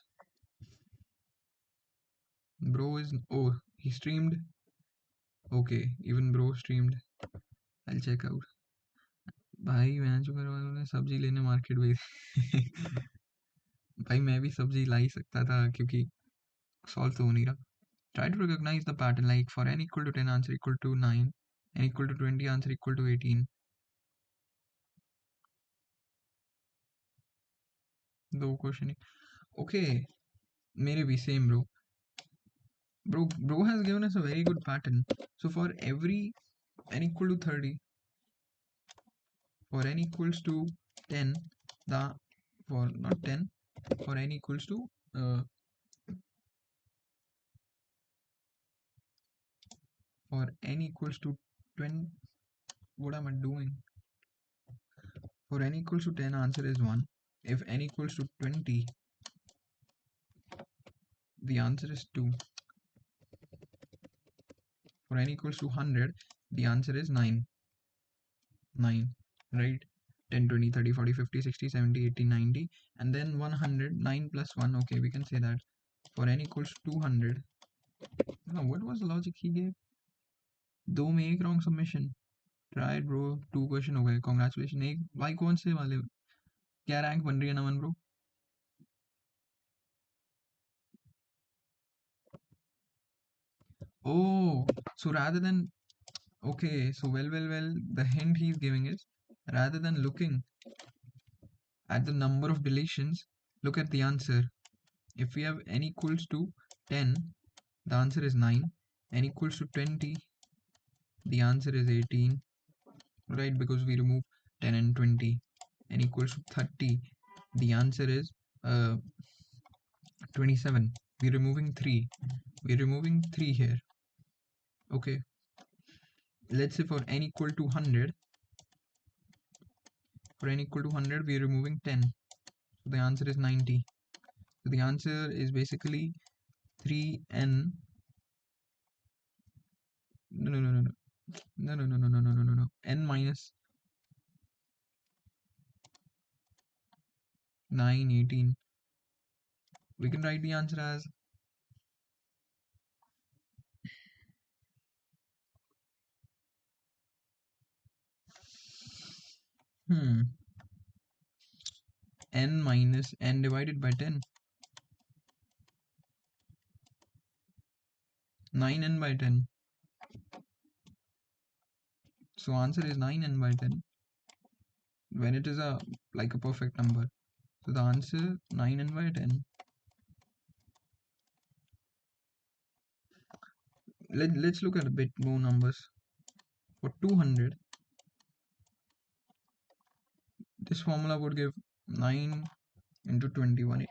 Bro is, oh, he streamed. Okay, even bro streamed. I'll check out. भाई मैं जो घर वालों ने सब्जी लेने मार्केट गई. भाई मैं भी सब्जी ला ही सकता था क्योंकि सॉल्व तो हो नहीं रहा. Try to recognize the pattern, like for n equal to 10 answer equal to 9, n equal to 20 answer equal to 18. दो क्वेश्चन. Okay, मेरे भी same bro. Bro has given us a very good pattern. So for every n equal to 30, for n equals to 10, the for not 10, for n equals to for n equals to 20, what am I doing? For n equals to 10, answer is 1. If n equals to 20, the answer is 2. For n equals to 100, The answer is 9. 9, right? 10, 20, 30, 40, 50, 60, 70, 80, 90, and then 100. 9 plus 1. Okay, we can say that. For n equals 200. Now, what was the logic he gave? दो में एक wrong submission. Try it, bro. 2 question हो गए. Congratulations. एक भाई कौन से वाले क्या रैंक बन रही है नमन bro? Oh, so rather than okay, so well, the hint he's giving is rather than looking at the number of deletions, look at the answer. If we have n equals to 10, the answer is 9. N equals to 20, the answer is 18, right? Because we remove 10 and 20. N equals to 30, the answer is 27. We're removing 3. We're removing 3 here. Okay. Let's say for n equal to 100, for n equal to 100, we're removing 10. So the answer is 90. So the answer is basically 3n. No. N minus 9, 18. We can write the answer as n minus n divided by 10. 9n by 10. So answer is 9n by 10 when it is a like a perfect number. So the answer 9n by 10. Let's look at a bit more numbers. For 200, this formula would give 9 into 21.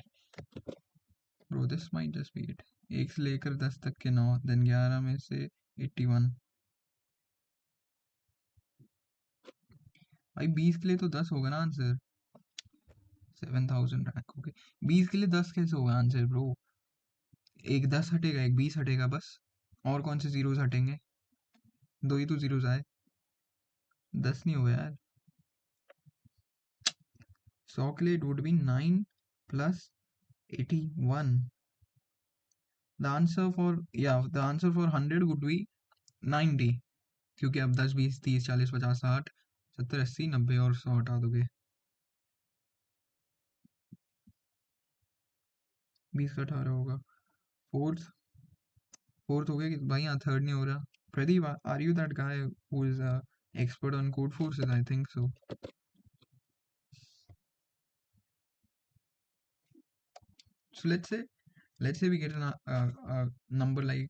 Bro, this might just be it. 1 से लेकर 10 तक के 9, then 11 में से 81. भाई 20 के लिए तो 10 होगा ना आंसर. 7000 रैंक. ओके, 20 के लिए 10 कैसे होगा आंसर ब्रो? एक 10 हटेगा, एक 20 हटेगा बस. और कौन से जीरोस हटेंगे? 2 ही तो जीरोस आए. 10 नहीं होगा यार. 100 के लिए it would be 9 plus 81. The answer for 100 would be 90. क्योंकि अब 10, 20, 30, 40, 50, 60, 70, 80, 90 और 100 हटा दोगे. 20 का 18 होगा. फोर्थ हो गया कि भाई यहाँ थर्ड नहीं हो रहा. Pradeep, are you that guy who is expert on code forces? I think so. So let's say we get a number like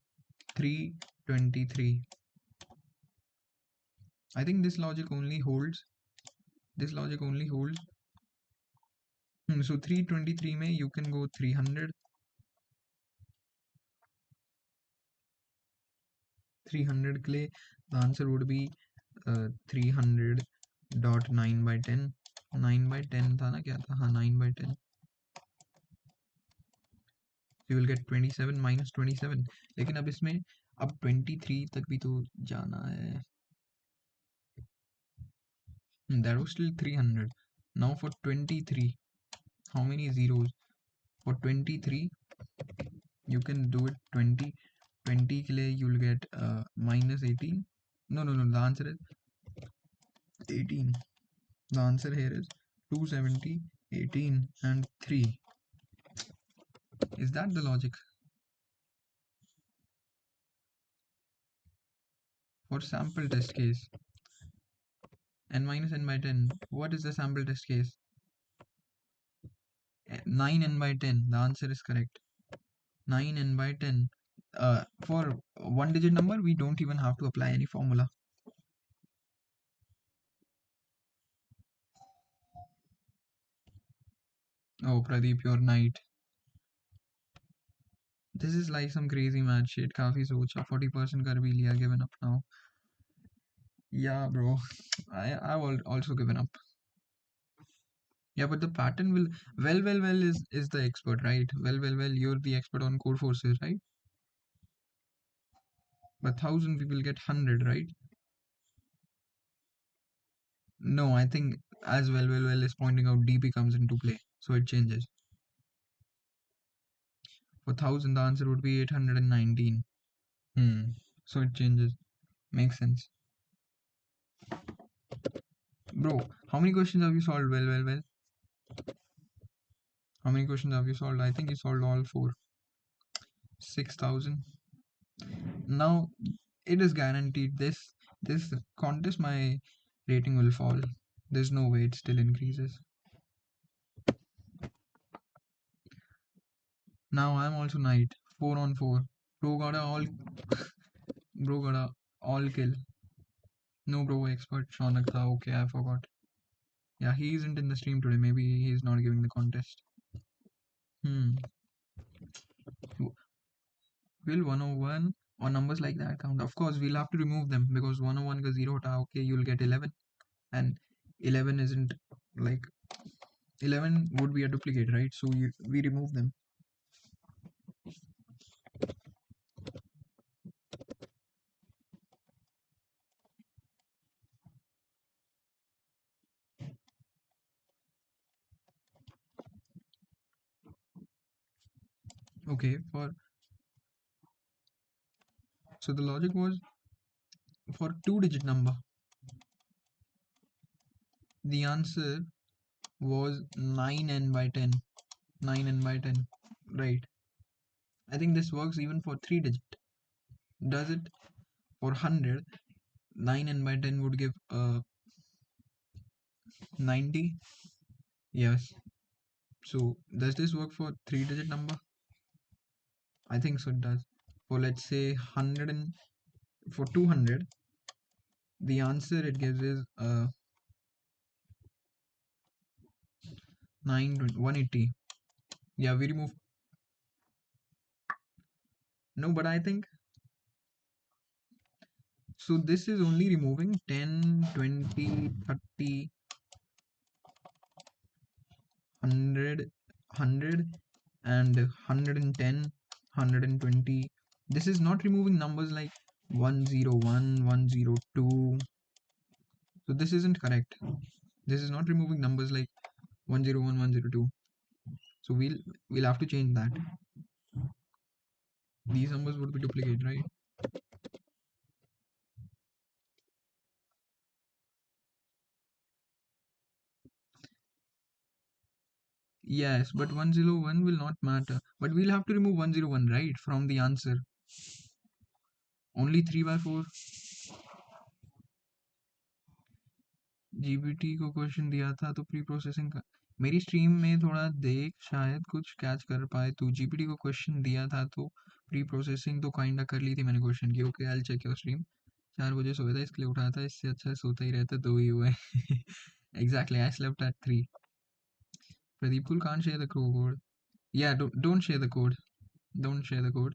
323. I think this logic only holds. So 323 में you can go 300. 300 के लिए the answer would be 300.9 by 10. 9 by 10 था ना, क्या था? हाँ, 9 by 10. You will get 27 minus 27. लेकिन अब इसमें अब 23 तक भी तो जाना है. That was still 300. Now for 23, how many zeros? For 23, you can do it 20. 20 के लिए you'll get minus 18. No. The answer is 18. The answer here is 270, 18, and 3. Is that the logic? For sample test case, n minus n by 10. What is the sample test case? 9n by 10. The answer is correct. 9n by 10. For one digit number, we don't even have to apply any formula. Oh, Pradeep, you're knight. This is like some crazy mad shit. काफी सोचा. 40% कर भी लिया. Given up now. Yeah, bro. I've also given up. Yeah, but the pattern will well is the expert, right? Well, you're the expert on code forces, right? But 1,000 people get 100, right? No, I think as well is pointing out DP comes into play, so it changes. For 1000, the answer would be 819. So it changes. Makes sense. Bro, how many questions have you solved? Well. How many questions have you solved? I think you solved all four. 6,000. Now it is guaranteed this contest my rating will fall. There's no way it still increases. Now I'm also knight. 4 on 4. Bro gotta all bro gotta all kill. No bro expert Shaunak tha. Okay, I forgot. Yeah, he isn't in the stream today. Maybe he's not giving the contest. Hmm. Will 101 or numbers like that count? Of course, we'll have to remove them because 101 ka 0 hota. Okay, you'll get 11. And 11 isn't like 11 would be a duplicate, right? So we remove them. Okay, so the logic was for two-digit number, the answer was 9n by 10. 9n by 10, right? I think this works even for three-digit. Does it? For 100, 9n by 10 would give 90. Yes. So does this work for three-digit number? I think so it does. For let's say 100 and for 200, the answer it gives is 180. Yeah, we remove. No, but I think so. This is only removing 10, 20, 30, 100, 100, and 110, 120. This is not removing numbers like 101, 102. So this isn't correct. This is not removing numbers like 101, 102. So we'll have to change that. These numbers would be duplicate, right? Yes, but 101 will not matter. But we'll have to remove 101, right, from the answer. Only 3 by 4. GBT को question दिया था तो pre processing का मेरी stream में थोड़ा देख शायद कुछ कैच कर पाए तो जीपीटी को क्वेश्चन दिया था तो प्री प्रोसेसिंग तो काइंडा कर ली थी मैंने क्वेश्चन की okay I check your stream 4 बजे सोया था इसलिए उठा था इससे अच्छा सोता ही रहता दो ही हुए exactly I slept at 3 Pradeep cool can't share the code या don't share the code don't share the code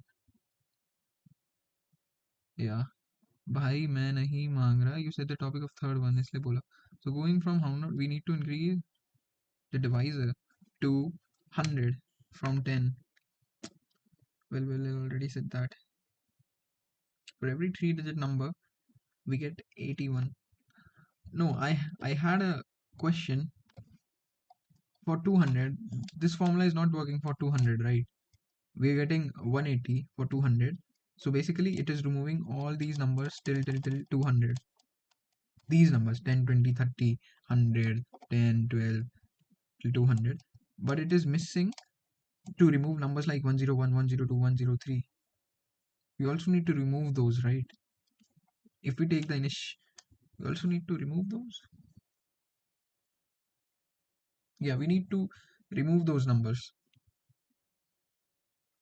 या भाई मैं नहीं मांग रहा you said the topic of third one इसलिए बोला so going from how not we need to increase the divisor to 100 from 10. Well, I already said that. For every three-digit number, we get 81. No, I had a question for 200. This formula is not working for 200, right? We're getting 180 for 200. So basically, it is removing all these numbers till 200. These numbers 10, 20, 30, 100, 10, 12 till 200. But it is missing to remove numbers like 101, 102, 103. We also need to remove those, right? If we take the initial, we also need to remove those. Yeah, we need to remove those numbers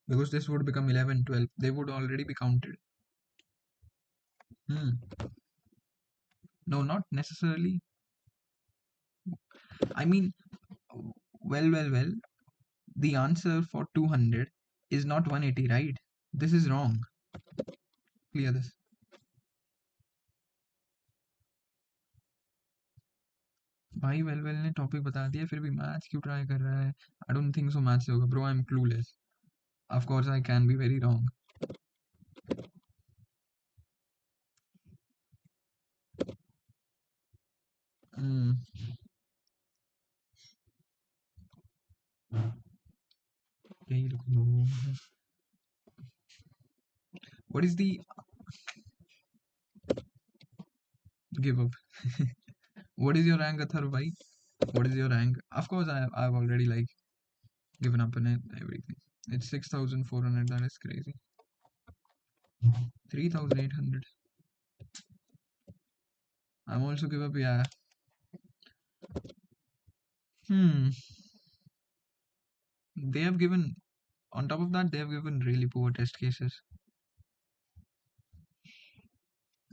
because this would become 11, 12. They would already be counted. No, not necessarily. I mean, well. The answer for 200 is not 180, right? This is wrong. Clear this. भाई well ने topic बता दिया फिर भी maths क्यों try कर रहा है I don't think so maths से होगा bro I am clueless of course I can be very wrong What is the give up? What is your rank, Athar bhai? What is your rank? Of course, I've already like given up on it, everything. It's 6,400. That is crazy. 3,800. I'm also give up. Yeah. They have given, on top of that, they have given really poor test cases.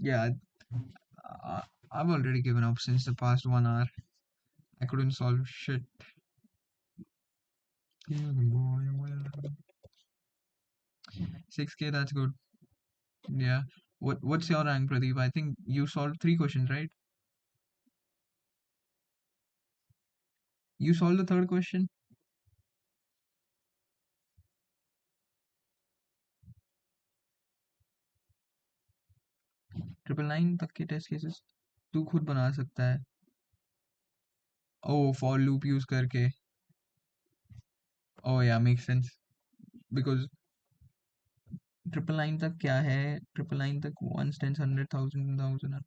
Yeah, I've already given up since the past 1 hour. I couldn't solve shit. 6K, that's good. Yeah. What's your rank, Pradeep? I think you solved 3 questions, right? You solved the third question? 999 तक के test cases तू खुद बना सकता है. Oh, for loop use करके. Oh yeah, makes sense. Because 999 तक क्या है? 999 तक ones, tens, 100,000, 1000.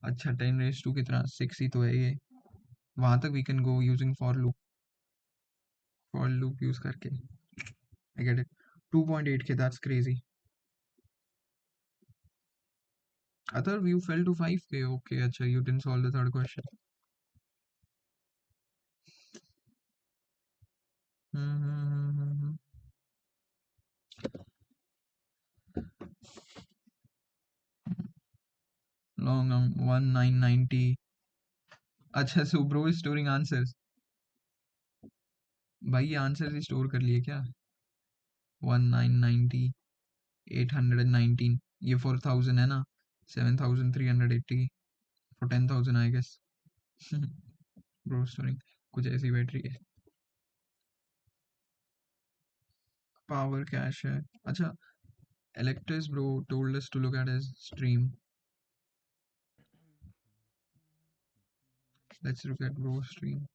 अच्छा, 10 raised to कितना? 6 ही तो है ये. वहां तक we can go using for loop use करके. I get it. 2.8K, that's crazy. I thought you fell to 5K. Okay, acha, you didn't solve the third question. Hmm. Long 1990. अच्छा, so bro is storing answers. भाई ये answer ही store कर लिए क्या? 1990, 819. ये 4000 है ना? 7380 for 10,000 I guess. Bro storing कुछ ऐसी बैटरी है. Power cache है. अच्छा, Electus bro told us to look at his stream. Let's look at bro stream.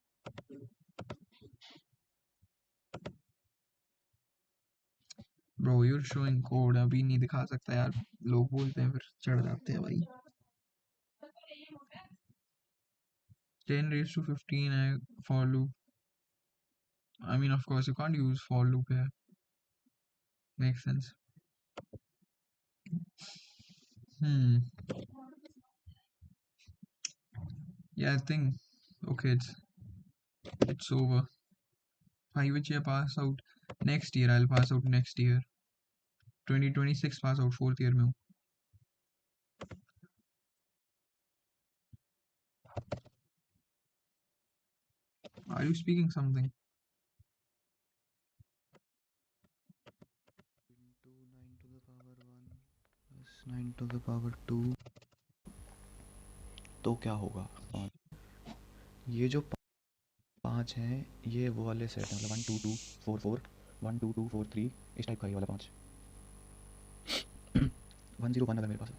Bro, you're showing code. अभी नहीं दिखा सकता यार. लोग बोलते हैं फिर चढ़ जाते हैं भाई. 10 raised to 15 है for loop. I mean, of course, you can't use for loop here. Makes sense. Hmm. Yeah, I think. Okay, it's over. Which year pass out? Next year, I'll pass out next year. 2026 pass out, 4th year में हूँ. Are you speaking something? Into 9 to the power 1 plus 9 to the power 2 तो क्या होगा? 5. ये जो 5 हैं ये वो वाले सेट हैं, मतलब 1 2 2 4 4 1 2 2 4 3 इस टाइप का ये वाला 5. 101 अगर मेरे पास है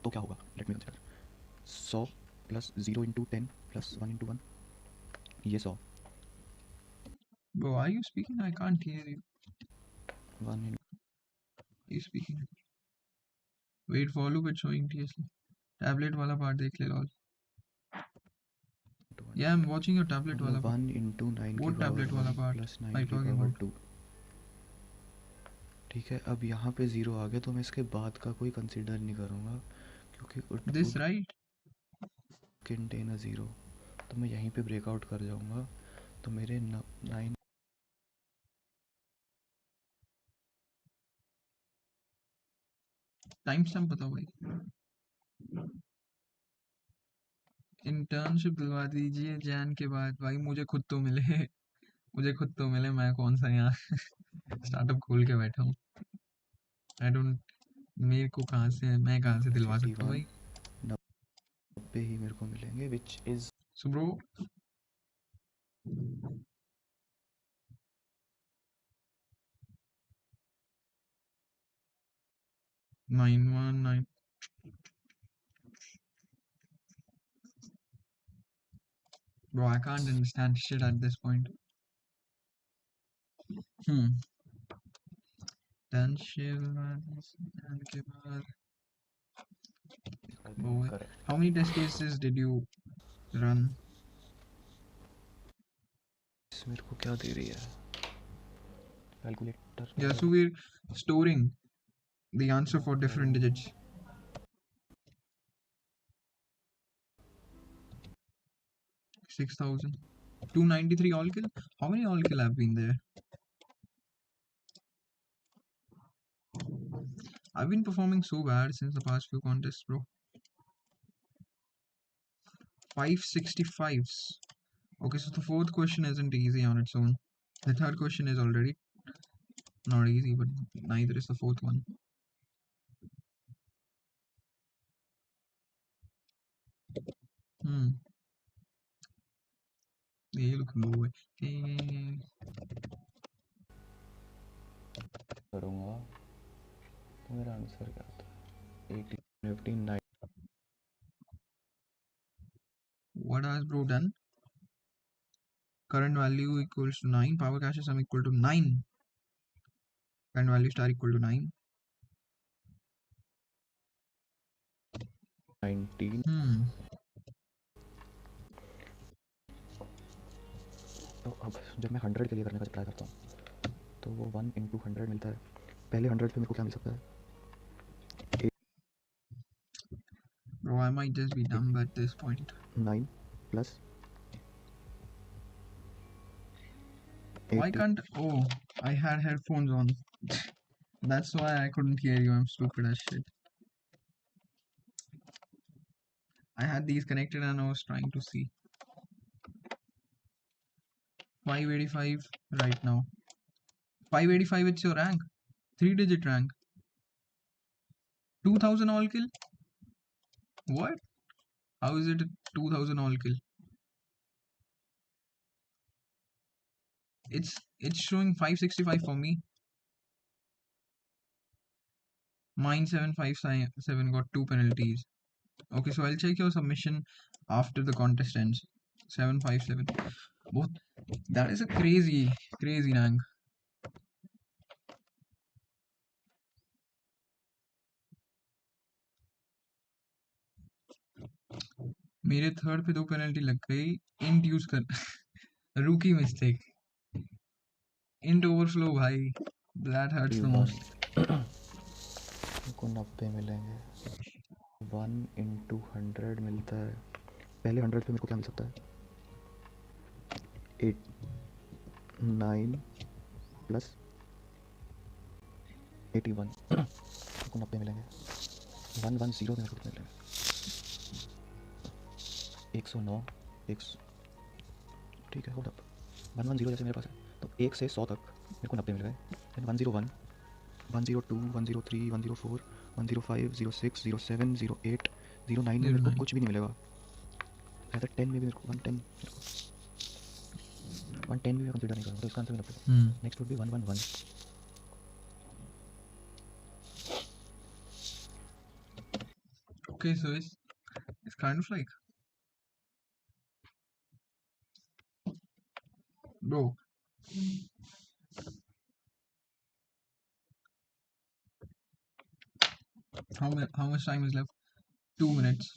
तो क्या होगा? Let me consider. 100 plus 0 into 10 plus 1 into 1 ये 100. Bro, are you speaking? I can't hear you. 1 into Are you speaking? Wait, for loop it's showing TSL. Tablet वाला part देख ले lol. 1 Yeah, I'm watching your tablet वाला मतलब part. 1 into 9 की What power tablet वाला 1 part plus are 9 you की talking power about? 2. ठीक है, अब यहाँ पे 0 आ गया तो मैं इसके बाद का कोई कंसीडर नहीं करूँगा क्योंकि it This would right? contain a 0. तो मैं यहीं पे ब्रेकआउट कर जाऊँगा तो मेरे 9 Timestamp बताओ भाई. इंटर्नशिप दिलवा दीजिए जैन के बाद. भाई मुझे खुद तो मिले. मुझे खुद तो मिले. मैं कौन सा यहाँ स्टार्टअप खोल के बैठा हूँ. I don't. मेरे को कहाँ से, मैं कहाँ से दिलवा सकता हूँ 81 भाई. 90 ही मेरे को मिलेंगे which is so bro, 919. Bro, I can't understand shit at this point. Hmm. 10 and के बाद I think correct. how many test cases did you run? मेरे को क्या दे रही है calculator Yeah, so we're storing the answer for different digits. 6,000. 293 all kill. How many all kill have been there? I've been performing so bad since the past few contests, bro. 565s. Okay, so the fourth question isn't easy on its own. The third question is already not easy, but neither is the fourth one. ये look low है. करूँगा तो मेरा answer क्या आता है 18 15 9 What has bro done? Current value equals to 9. Power cache sum equal to 9. Current value star equal to 9. 19 तो अब जब मैं 100 के लिए करने का ट्राई करता हूँ तो वो 1 into 100 मिलता है पहले 100 पे मेरे को क्या मिल सकता है Bro, I might just be dumb at this point. 9 plus Why 80 can't... Oh, I had headphones on. That's why I couldn't hear you. I'm stupid as shit. I had these connected and I was trying to see. 585 right now. 585, it's your rank. 3-digit rank. 2000 all kill? What? How is it 2000 all kill? It's showing 565 for me. Mine 757 got 2 penalties. Okay, so I'll check your submission after the contest ends. 757. Both. That is a crazy rank. मेरे third पे 2 penalty लग गई. Int use कर रूकी mistake. Int overflow भाई. That hurts the most. को 90 मिलेंगे 1 into 100 मिलता है पहले 100 पे मेरे को क्या मिल सकता है 8 9 प्लस 81 को 90 मिलेंगे 110 मेरे को कितने मिलेंगे 109 ठीक है होल्ड अप 110 जैसे मेरे पास है तो 1 से 100 तक मेरे को 90 मिल गए देन 101 102 103 104 105 06 07 08 09 में मेरे को कुछ भी नहीं मिलेगा ऐसा 10 में भी मेरे को 110 110 भी मैं कंसीडर नहीं करूँगा तो इसका आंसर भी 90 next would be 111 Okay, so it's kind of like, bro, how much time is left? 2 minutes.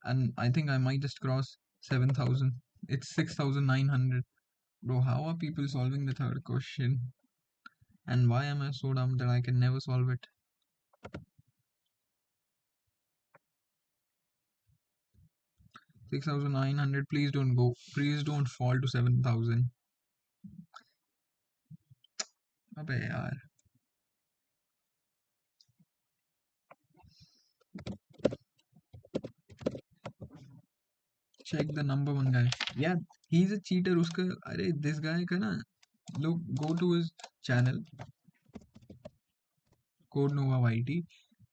And I think I might just cross 7,000. It's 6,900. Bro, how are people solving the third question? And why am I so dumb that I can never solve it? 6,900. Please don't go. Please don't fall to 7,000. अबे यार. Check the number one guy. Yeah, he's a cheater. Uska, अरे this guy का ना, look, go to his channel, Code Nova YT.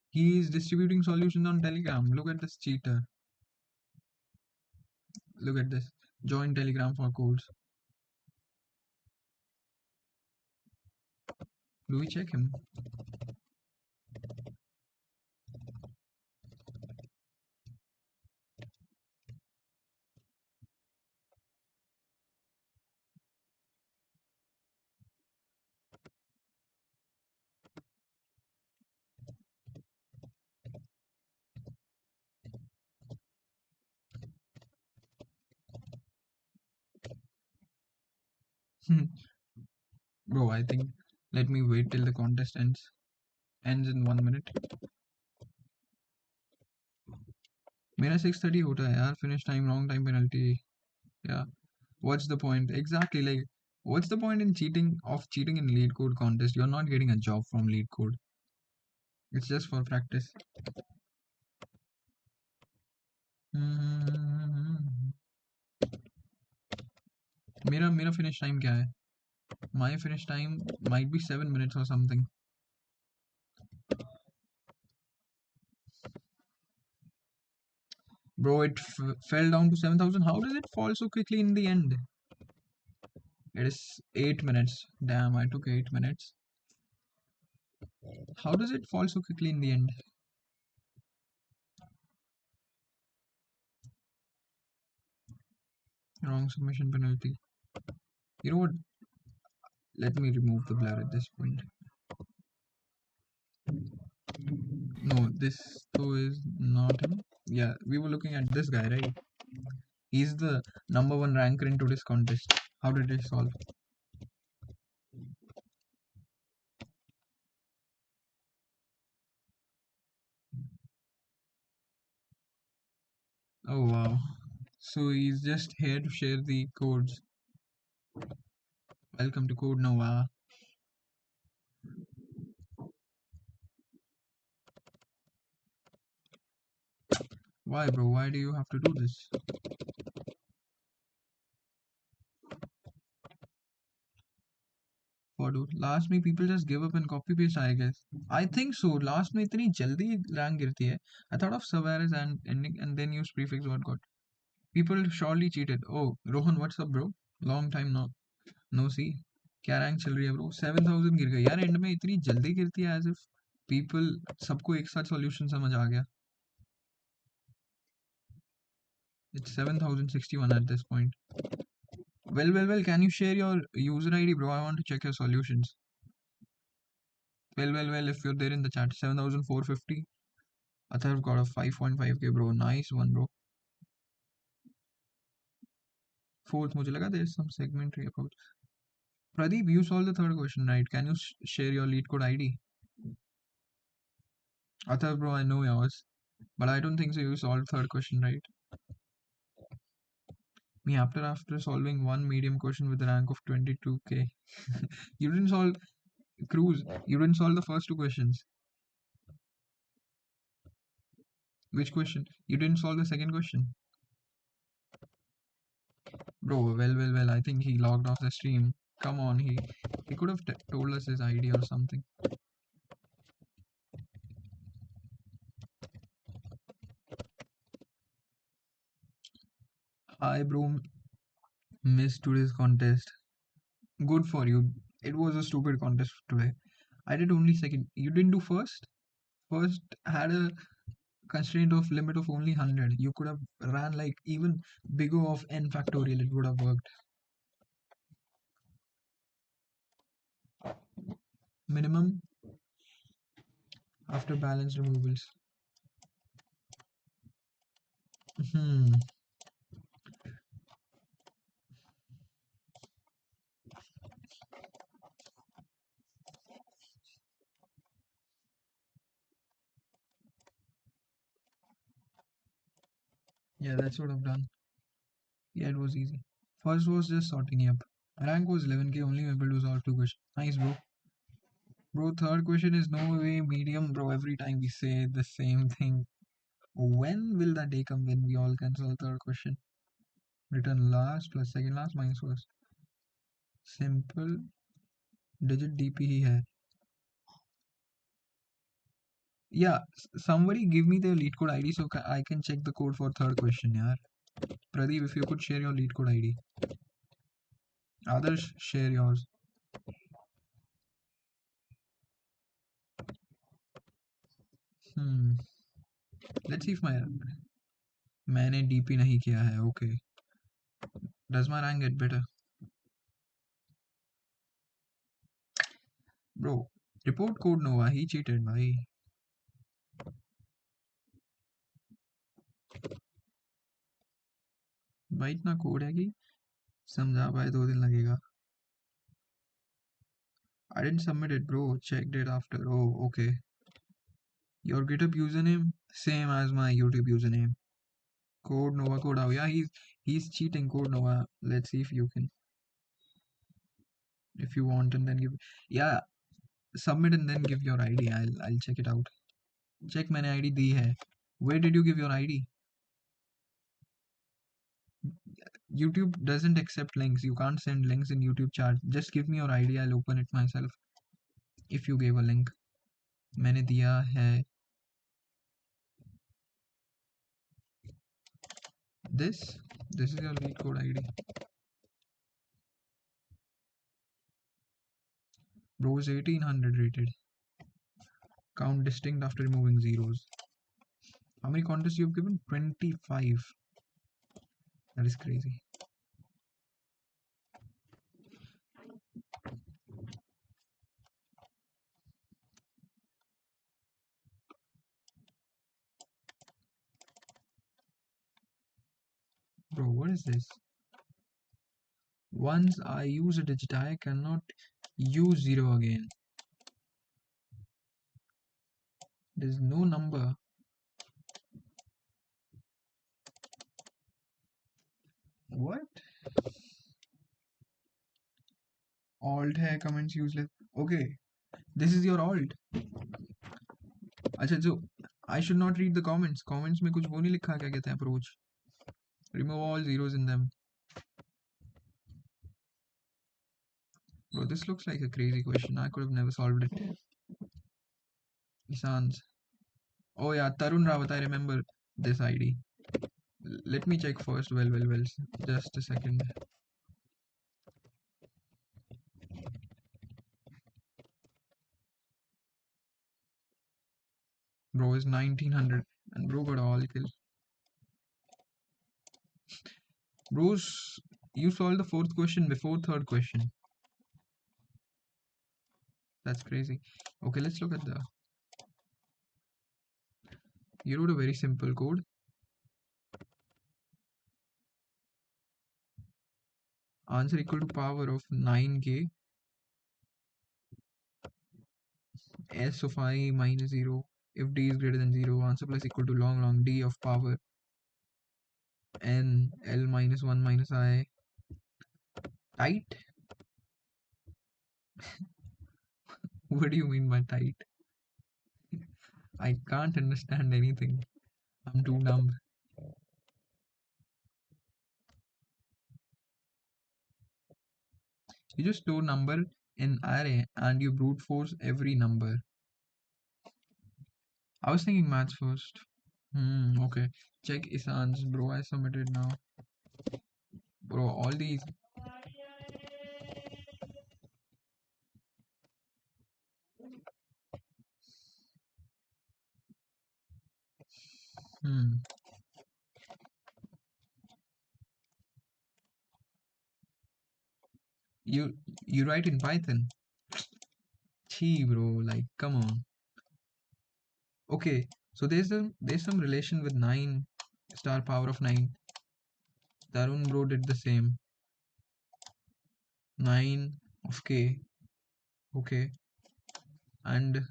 He is distributing solutions on Telegram. Look at this cheater. Look at this. Join Telegram for codes. Do we check him? Bro, I think let me wait till the contest ends in 1 minute. मेरा 6:30 होता है यार. Finish time, wrong time penalty. Yeah. What's the point? Exactly. Like, what's the point in cheating in lead code contest? You're not getting a job from lead code. It's just for practice. मेरा finish time क्या है? My finish time might be 7 minutes or something. Bro, it fell down to 7,000. How does it fall so quickly in the end? It is 8 minutes. Damn, I took 8 minutes. How does it fall so quickly in the end? Wrong submission penalty. You know what? Let me remove the blur at this point. No, this though is not him. Yeah, we were looking at this guy, right? He's the number one ranker in today's contest. How did it solve? Oh wow. So he's just here to share the codes. Welcome to Code Nova. Why, bro? Why do you have to do this? For dude, last में people just give up and copy paste, I guess. I think so. Last में इतनी जल्दी rank गिरती है. I thought of Savaris and ending and then use prefix what got. People surely cheated. Oh, Rohan, what's up, bro? Long time no see. क्या rank चल रही है bro? 7,000 गिर गई यार. एंड में इतनी जल्दी गिरती है एज इफ पीपल सबको एक साथ सॉल्यूशन समझ आ गया. It's 7,061 at this point. Well, can you share your user ID, bro? I want to check your solutions. Well, if you're there in the chat. 7,450. Atharv got a 5.5k, bro. Nice one, bro. Fourth, मुझे लगा there's some segmentary approach. Pradeep, you solved the third question, right? Can you share your lead code ID? Atharv, bro, I know yours. But I don't think so you solved third question, right? Me after solving one medium question with a rank of 22k. You didn't solve Cruz. You didn't solve the first two questions. Which question? You didn't solve the second question. Bro, well. I think he logged off the stream. Come on, he could have told us his ID or something. Hi, bro. Missed today's contest. Good for you. It was a stupid contest today. I did only second. You didn't do first? First had a constraint of limit of only 100. You could have ran like even bigger of n factorial. It would have worked. Minimum after balance removals. Hmm. Yeah, that's what I've done. Yeah, it was easy. First was just sorting up. Rank was 11k, only able to solve two questions. Nice, bro. Bro, third question is no way medium, bro. Every time we say the same thing. When will that day come when we all can solve third question? Return last plus second last minus first. Simple digit DP ही है. Yeah, somebody give me the lead code ID so I can check the code for third question, yaar. Pradeep, if you could share your lead code ID. Others, share yours. Hmm. Let's see if मैंने DP नहीं किया है. Okay. Does my rank get better? Bro, report code Nova. He cheated, भाई. भाई इतना code है कि समझा पाए 2 दिन लगेगा. I didn't submit it, bro. Checked it after. Oh, okay. Your GitHub username same as my YouTube username. Code Nova Code. Oh yeah, he's cheating. Code Nova. Let's see if you can, if you want, and then give. Yeah, submit and then give your ID. I'll check it out. Check मैंने ID दी है. Where did you give your ID? YouTube doesn't accept links. You can't send links in YouTube chat. Just give me your ID. I'll open it myself. If you gave a link. मैंने दिया है. This is your Leetcode ID. Bro is 1800 rated. Count distinct after removing zeros. How many contests you've given? 25. That is crazy. Bro, what is this? Once I use a digit, I cannot use zero again. There's no number. What? Alt है, comments useless. Okay, this is your alt. अच्छा जो I should not read the comments. Comments में कुछ वो नहीं लिखा क्या कहते हैं approach. Remove all zeros in them. Bro, this looks like a crazy question. I could have never solved it. Isans. Oh yeah, Tarun Rawat. I remember this ID. Let me check first. Well. Just a second. Bro is 1900 and bro got all kills. Bros, you solved the fourth question before third question. That's crazy. Okay, let's look at the. You wrote a very simple code. Answer equal to power of 9k s of I minus 0 if d is greater than 0. Answer plus equal to long d of power n l minus 1 minus I. Tight? What do you mean by tight? I can't understand anything. I'm too dumb. You just store number in array and you brute force every number. I was thinking maths first. Okay. Check Isan's, bro. I submitted now. Bro, all these. Hmm. You write in Python? Gee, bro. Like, come on. Okay. So there's some relation with 9 star power of 9. Tarun bro did the same. 9 of k. Okay. And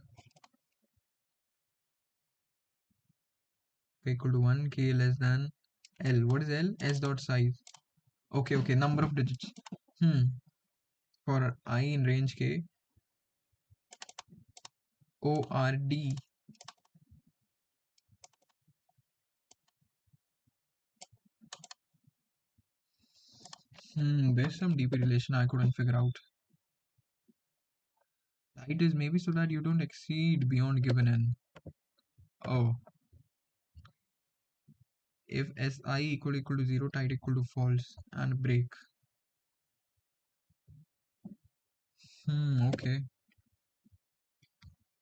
k equal to 1, k less than L. What is L? S dot size. Okay. Number of digits. For I in range k, ORD. There's some deeper relation I couldn't figure out. Height is maybe so that you don't exceed beyond given n. Oh. If Si equal to 0, tight equal to false and break. Okay.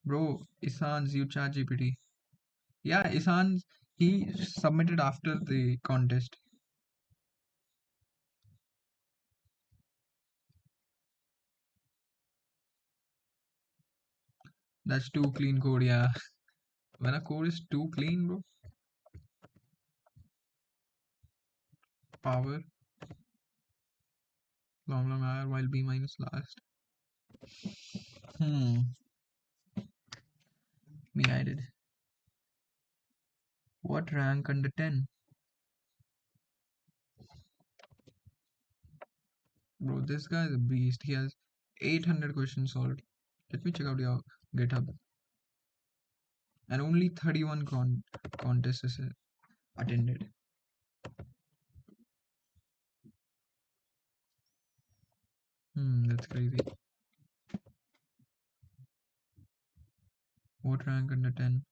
Bro, Isan's you chat GPT. Yeah, Isan's he submitted after the contest. That's too clean code, yeah. When a code is too clean, bro. Power, long I while B minus last. Hmm. Me, I did. What rank under 10? Bro, this guy is a beast. He has 800 questions solved. Let me check out your GitHub. And only 31 contests attended. That's crazy. What rank under 10?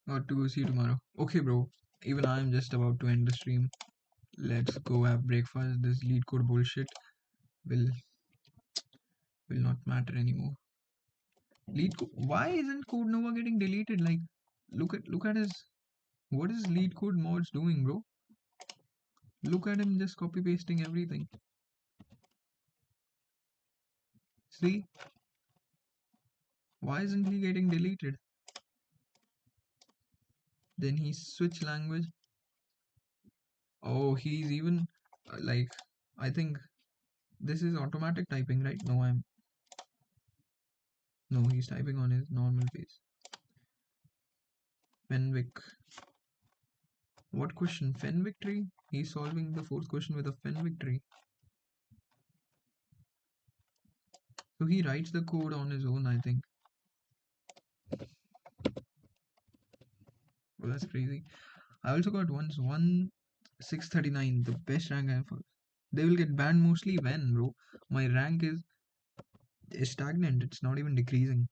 Got to go see tomorrow. Okay, bro. Even I am just about to end the stream. Let's go have breakfast. This Leetcode bullshit will will not matter anymore. Leetcode. Why isn't Code Nova getting deleted? Like, look at his. What is Leetcode mods doing, bro? Look at him just copy pasting everything. See, why isn't he getting deleted? Then he switch language. Oh, he's even like. I think this is automatic typing, right? No, he's typing on his normal pace. Fenwick. What question? Fenwick tree? He's solving the fourth question with a Fenwick tree. So he writes the code on his own, I think. Well, that's crazy. I also got once 639, the best rank I've ever. They will get banned mostly when, bro? My rank is stagnant. It's not even decreasing.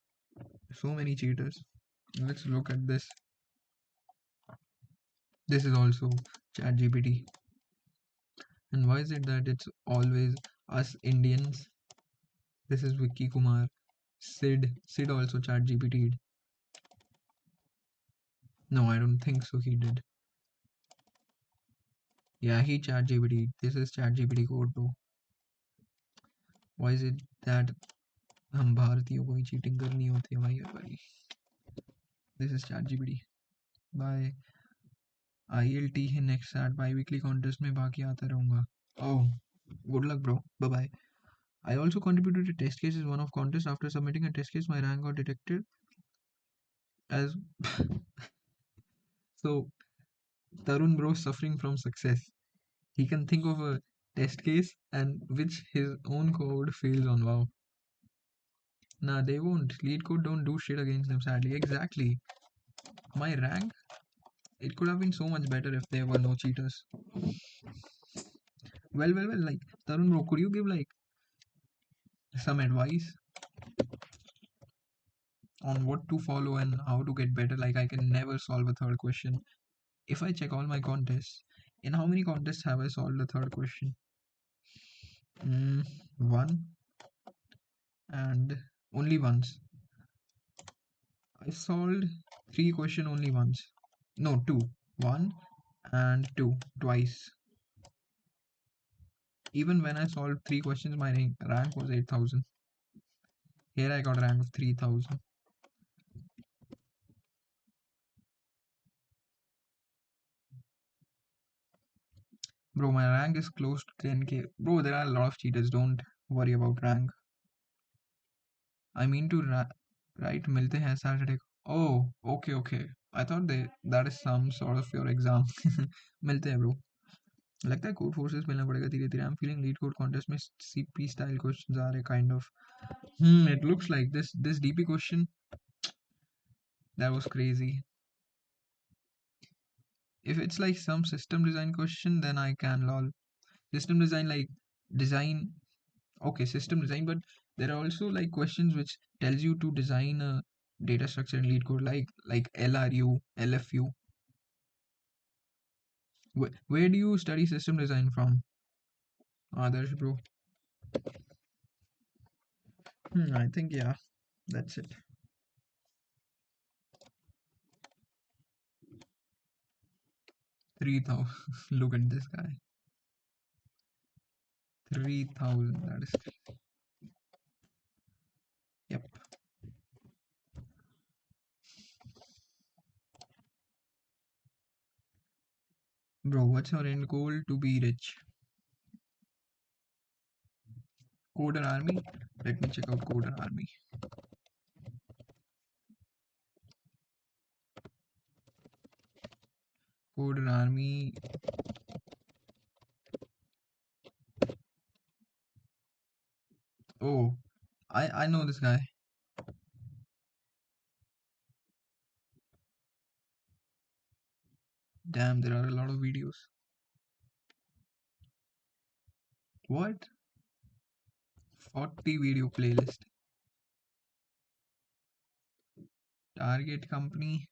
So many cheaters. Let's look at this. This is also ChatGPT. And why is it that it's always us Indians? This is Vicky Kumar. Sid also ChatGPT'd. No, I don't think so. He did. Yeah, he ChatGPT. This is ChatGPT code too. Why is it that हम भारतीयों को ही cheating करनी होती है भाई भाई? This is ChatGPT. Bye. ILT है next at bi-weekly contest में बाकी आता रहूँगा. Oh, good luck, bro. Bye bye. I also contributed to test cases one of contest. After submitting a test case, my rank got detected as so Tarun bro suffering from success. He can think of a test case and which his own code fails on. Wow. Nah, they won't. Leetcode don't do shit against them, sadly. Exactly. My rank, it could have been so much better if there were no cheaters. Well, like, Tarun bro, could you give, like, some advice on what to follow and how to get better? Like, I can never solve a third question. If I check all my contests, in how many contests have I solved the third question? One, and only once. I solved three question only once. No, two. One and two. Twice. Even when I solved three questions, my rank was 8,000. Here I got a rank of 3,000. Bro, my rank is close to 10k. Bro, there are a lot of cheaters. Don't worry about rank. I mean to write milte hain Saturday. Oh, okay. I thought that is some sort of your exam. मिलते हैं bro. लगता है code forces मिलना पड़ेगा धीरे धीरे. I'm feeling lead code contest में CP style questions are kind of. It looks like this DP question that was crazy. If it's like some system design question, then I can lol. System design, like design. Okay, system design, but there are also like questions which tells you to design a data structure in lead code, like LRU, LFU. Where do you study system design from? Others, bro. I think yeah, that's it. 3,000. Look at this guy. 3,000. That is. Yep. Bro, what's your end goal to be rich? Coder Army? Let me check out Coder Army. Coder Army. Oh, I know this guy. Damn, there are a lot of videos. What? 40 video playlist. Target company.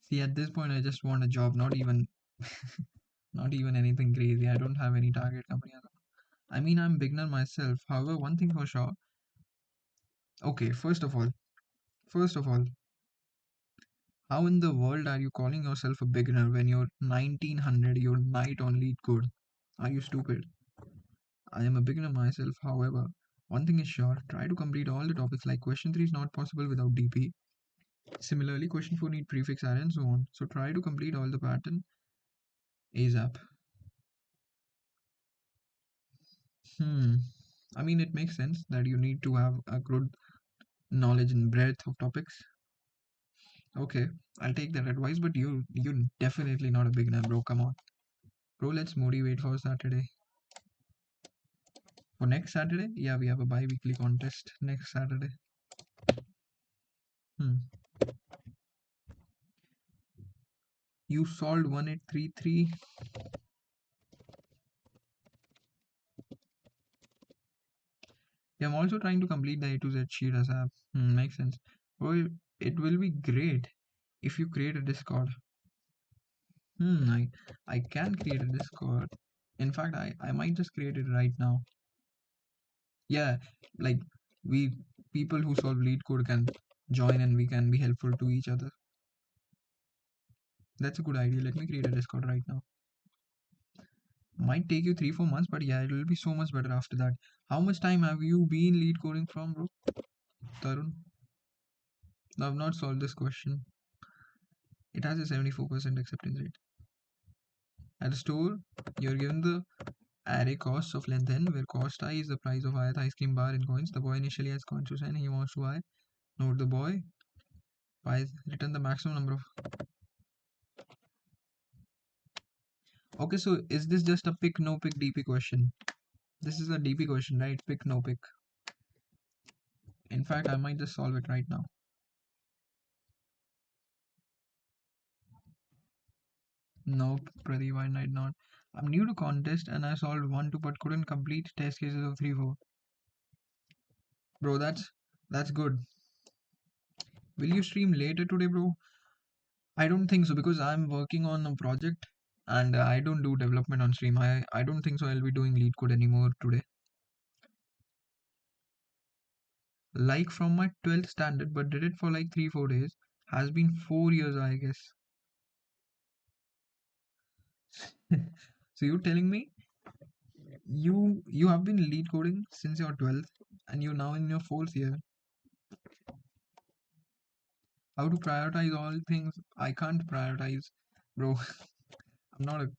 See, at this point, I just want a job, not even, not even anything crazy. I don't have any target company. I mean, I'm beginner myself. However, one thing for sure. Okay, first of all, how in the world are you calling yourself a beginner when you're 1900, you're night on Leetcode? Are you stupid? I am a beginner myself. However, one thing is sure, try to complete all the topics like question 3 is not possible without DP. Similarly, question 4 need prefix add and so on. So try to complete all the pattern ASAP. Hmm. I mean, it makes sense that you need to have a good knowledge and breadth of topics. Okay, I'll take that advice, but you're definitely not a beginner, bro. Come on. Bro, let's motivate for Saturday. For next Saturday? Yeah, we have a bi-weekly contest next Saturday. Hmm. You solved 1833. Yeah, I'm also trying to complete the A to Z sheet as app. Makes sense. Bro, it will be great if you create a Discord. I can create a Discord. In fact, I might just create it right now. Yeah, like we people who solve lead code can join and we can be helpful to each other. That's a good idea. Let me create a Discord right now. Might take you 3-4 months, but yeah, it will be so much better after that. How much time have you been lead coding from, bro? Tarun? I've not solved this question. It has a 74% acceptance rate. At a store, you're given the array costs of length n, where cost I is the price of ice cream bar in coins. The boy initially has coins to send, he wants to buy. Note the boy buys, return the maximum number of. Okay, so is this just a pick no pick DP question? This is a DP question, right? Pick no pick. In fact, I might just solve it right now. Nope, Pradeep, I might not. I'm new to contest and I solved 1 2 but couldn't complete test cases of 3 4. Bro, that's good. Will you stream later today, bro? I don't think so because I'm working on a project and I don't do development on stream. I don't think so I'll be doing lead code anymore today. Like from my 12th standard, but did it for like 3 4 days. Has been 4 years, I guess. So you're telling me you have been lead coding since your 12th and you're now in your 4th year. How to prioritize all things? I can't prioritize, bro. I'm not a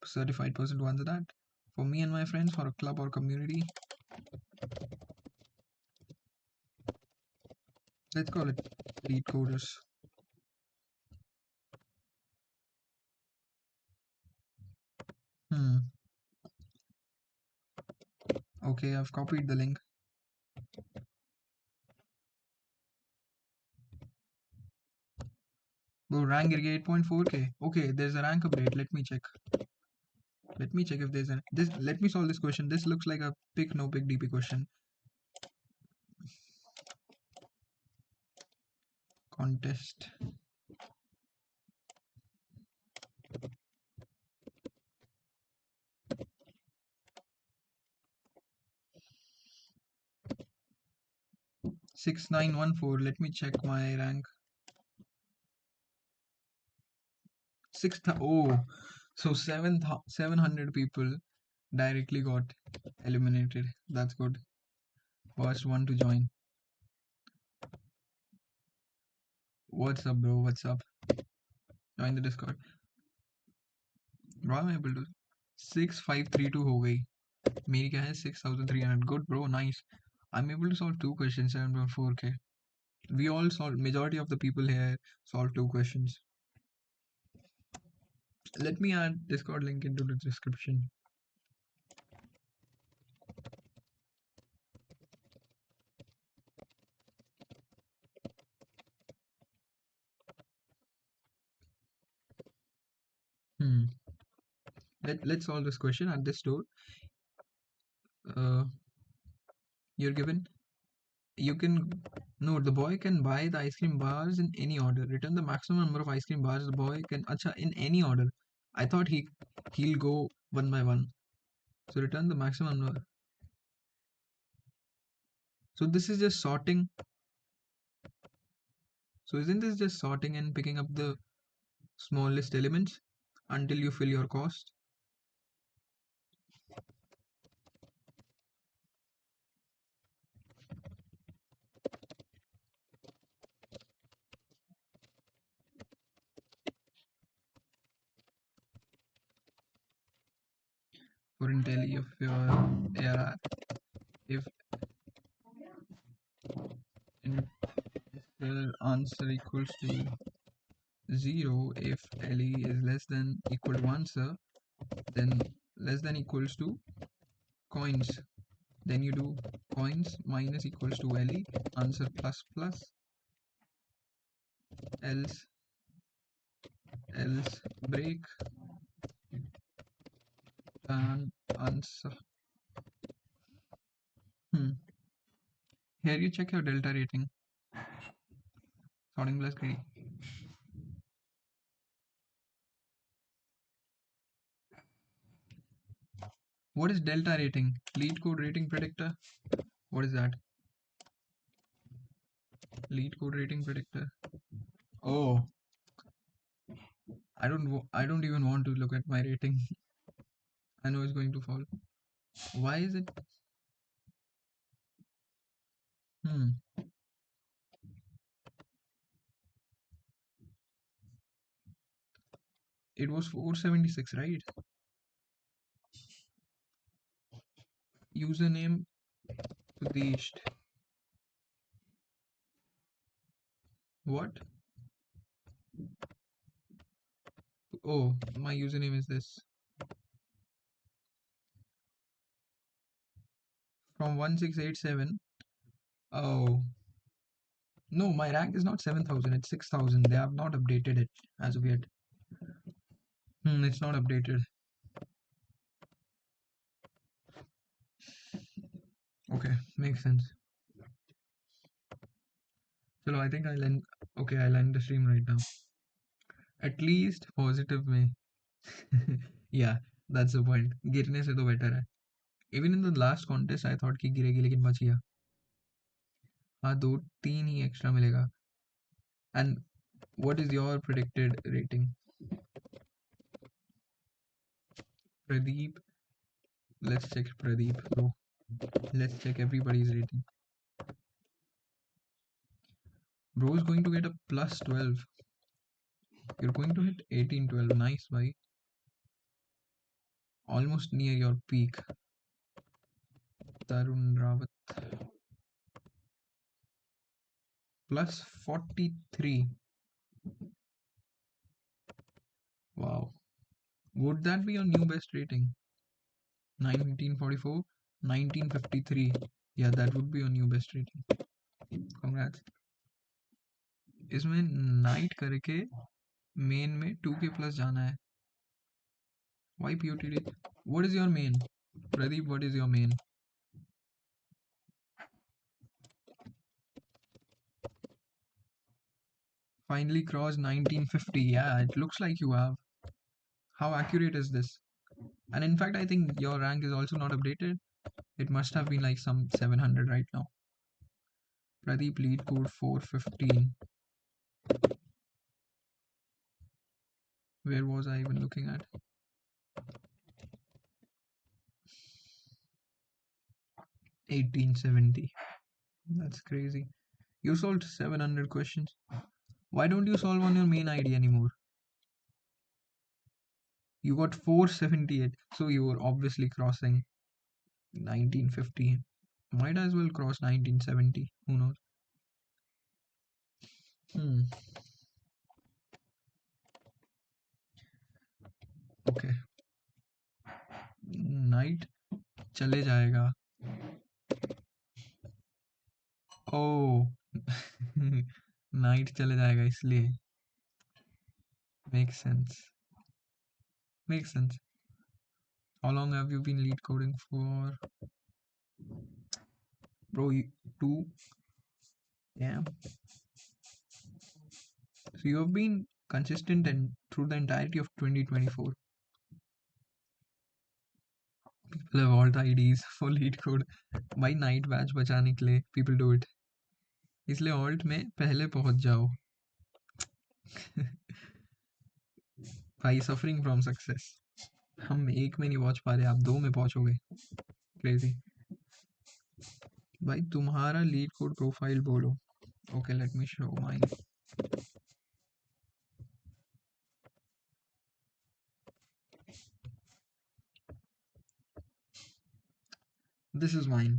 certified person to answer that. For me and my friends, for a club or community, let's call it lead coders. Hmm. Okay, I've copied the link. Bro, rank 8.4k. Okay, there's a rank update. Let me check. Let me check if there's a this. Let me solve this question. This looks like a pick no pick DP question. Contest. 6914. Let me check my rank. Oh, so 700 people directly got eliminated. That's good. First one to join. What's up, bro? What's up? join the Discord. Bro, I'm able to 6532 हो गई. मेरी क्या है 6300. Good bro, nice. I'm able to solve two questions 7.4k. We all solve, majority of the people here solve two questions. Let me add Discord link into the description. Let's solve this question. At this store, you're given, you can, no, the boy can buy the ice cream bars in any order. Return the maximum number of ice cream bars the boy can, acha, in any order. I thought he'll go one by one. So return the maximum number. So this is just sorting. So isn't this just sorting and picking up the smallest elements until you fill your cost? For intelli of your ARR, if answer equals to 0, if LE is less than equal to answer, then less than equals to coins. Then you do coins minus equals to LE, answer plus plus, else break, and answer. Here you check your delta rating. Sorting plus greedy. What is delta rating? Leetcode rating predictor. What is that? Leetcode rating predictor. Oh, I don't even want to look at my rating. I know it's going to fall. Why is it? It was 476, right? Username Sudesh. What? Oh, my username is this. From 1687. Oh. No, my rank is not 7000, it's 6000. They have not updated it as of yet. It's not updated. Okay, makes sense. So I think I'll end. Okay, I'll end the stream right now. At least positive में. Yeah, that's the point. गिरने से तो better है. Even in the last contest, I thought कि गिरेगी लेकिन बच गया. हाँ, 2-3 ही extra मिलेगा. And what is your predicted rating? Pradeep. Let's check Pradeep, bro. Let's check everybody's rating. Bro is going to get a plus 12. You're going to hit 1812. Nice, bhai. Almost near your peak. Tarun Rawat. Plus 43. Wow. Would that be your new best rating? 1944, 1953. Yeah, that would be your new best rating. Congrats. इसमें night करके main में 2k plus जाना है. Why POTD? What is your main? Pradeep, what is your main? Finally crossed 1950. Yeah, it looks like you have. How accurate is this? And in fact, I think your rank is also not updated. It must have been like some 700 right now. Pradeep Leetcode 415. Where was I even looking at? 1870. That's crazy. You solved 700 questions. Why don't you solve on your main ID anymore? You got 478. So you were obviously crossing 1950. Might as well cross 1970. Who knows? Hmm. Okay. Night चले जाएगा. ओ night चले जाएगा इसलिए. Makes sense. Makes sense. How long have you been lead coding for? Bro, two. Yeah. So you have been consistent and through the entirety of 2024. People have alt IDs for lead code. भाई night batch बचाने के लिए people do it. इसलिए alt में पहले पहुंच जाओ. भाई सफरिंग फ्रॉम सक्सेस. हम एक में नहीं पहुंच पा रहे, आप दो में पहुंचोगे. क्रेजी. भाई तुम्हारा लीड कोड प्रोफाइल बोलो. Okay let me show mine. This is mine.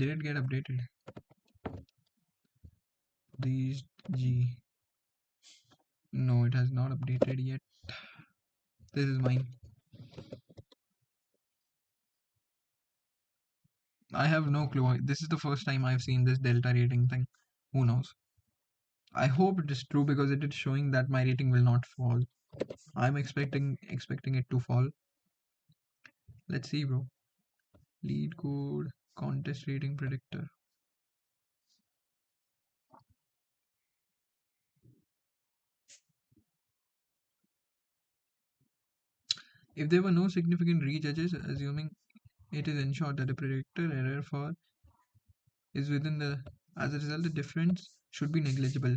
Did it get updated? These G. No, it has not updated yet. This is mine. I have no clue. This is the first time I've seen this delta rating thing. Who knows? I hope it is true because it is showing that my rating will not fall. I'm expecting it to fall. Let's see, bro. Lead code contest rating predictor. If there were no significant rejudges, assuming it is ensured that the predictor error for is within the, as a result, the difference should be negligible.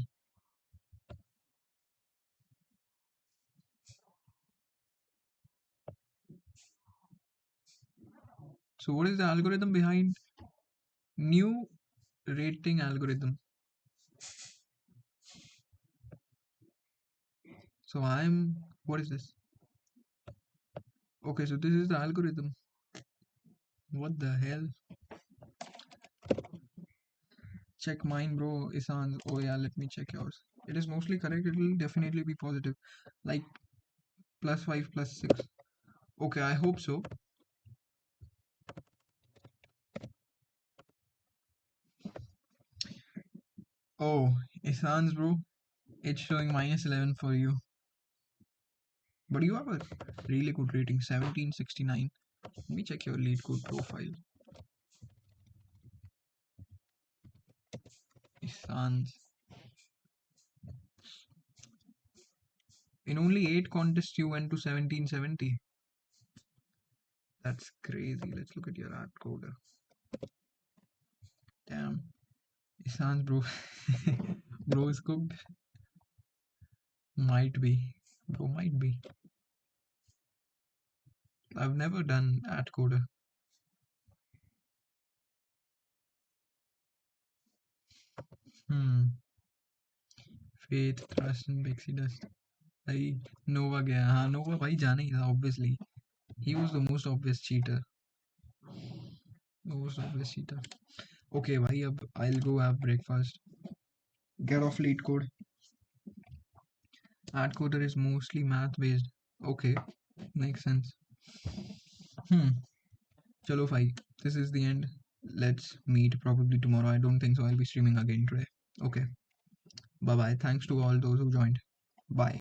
So what is the algorithm behind new rating algorithm? So what is this? Okay, so this is the algorithm. What the hell? Check mine, bro. Isan's. Oh yeah, let me check yours. It is mostly correct. It will definitely be positive. Like +5, +6. Okay, I hope so. Oh, Isan's, bro. It's showing -11 for you. But you have a really good rating, 1769. Let me check your lead code profile. Isan's. In only 8 contests, you went to 1770. That's crazy. Let's look at your art coder. Damn. Isan's, bro. Bro is cooked. Might be. Bro, might be. I've never done art coder. Faith, Trust and Pixie Dust. भाई नोवा गया. हाँ नोवा भाई जाना ही था obviously. He was the most obvious cheater. Okay भाई अब I'll go have breakfast. Get off lead code. Art coder is mostly math based. Okay, makes sense. Chalo bhai, this is the end. Let's meet probably tomorrow. I don't think so. I'll be streaming again today. Okay. Bye bye. Thanks to all those who joined. Bye.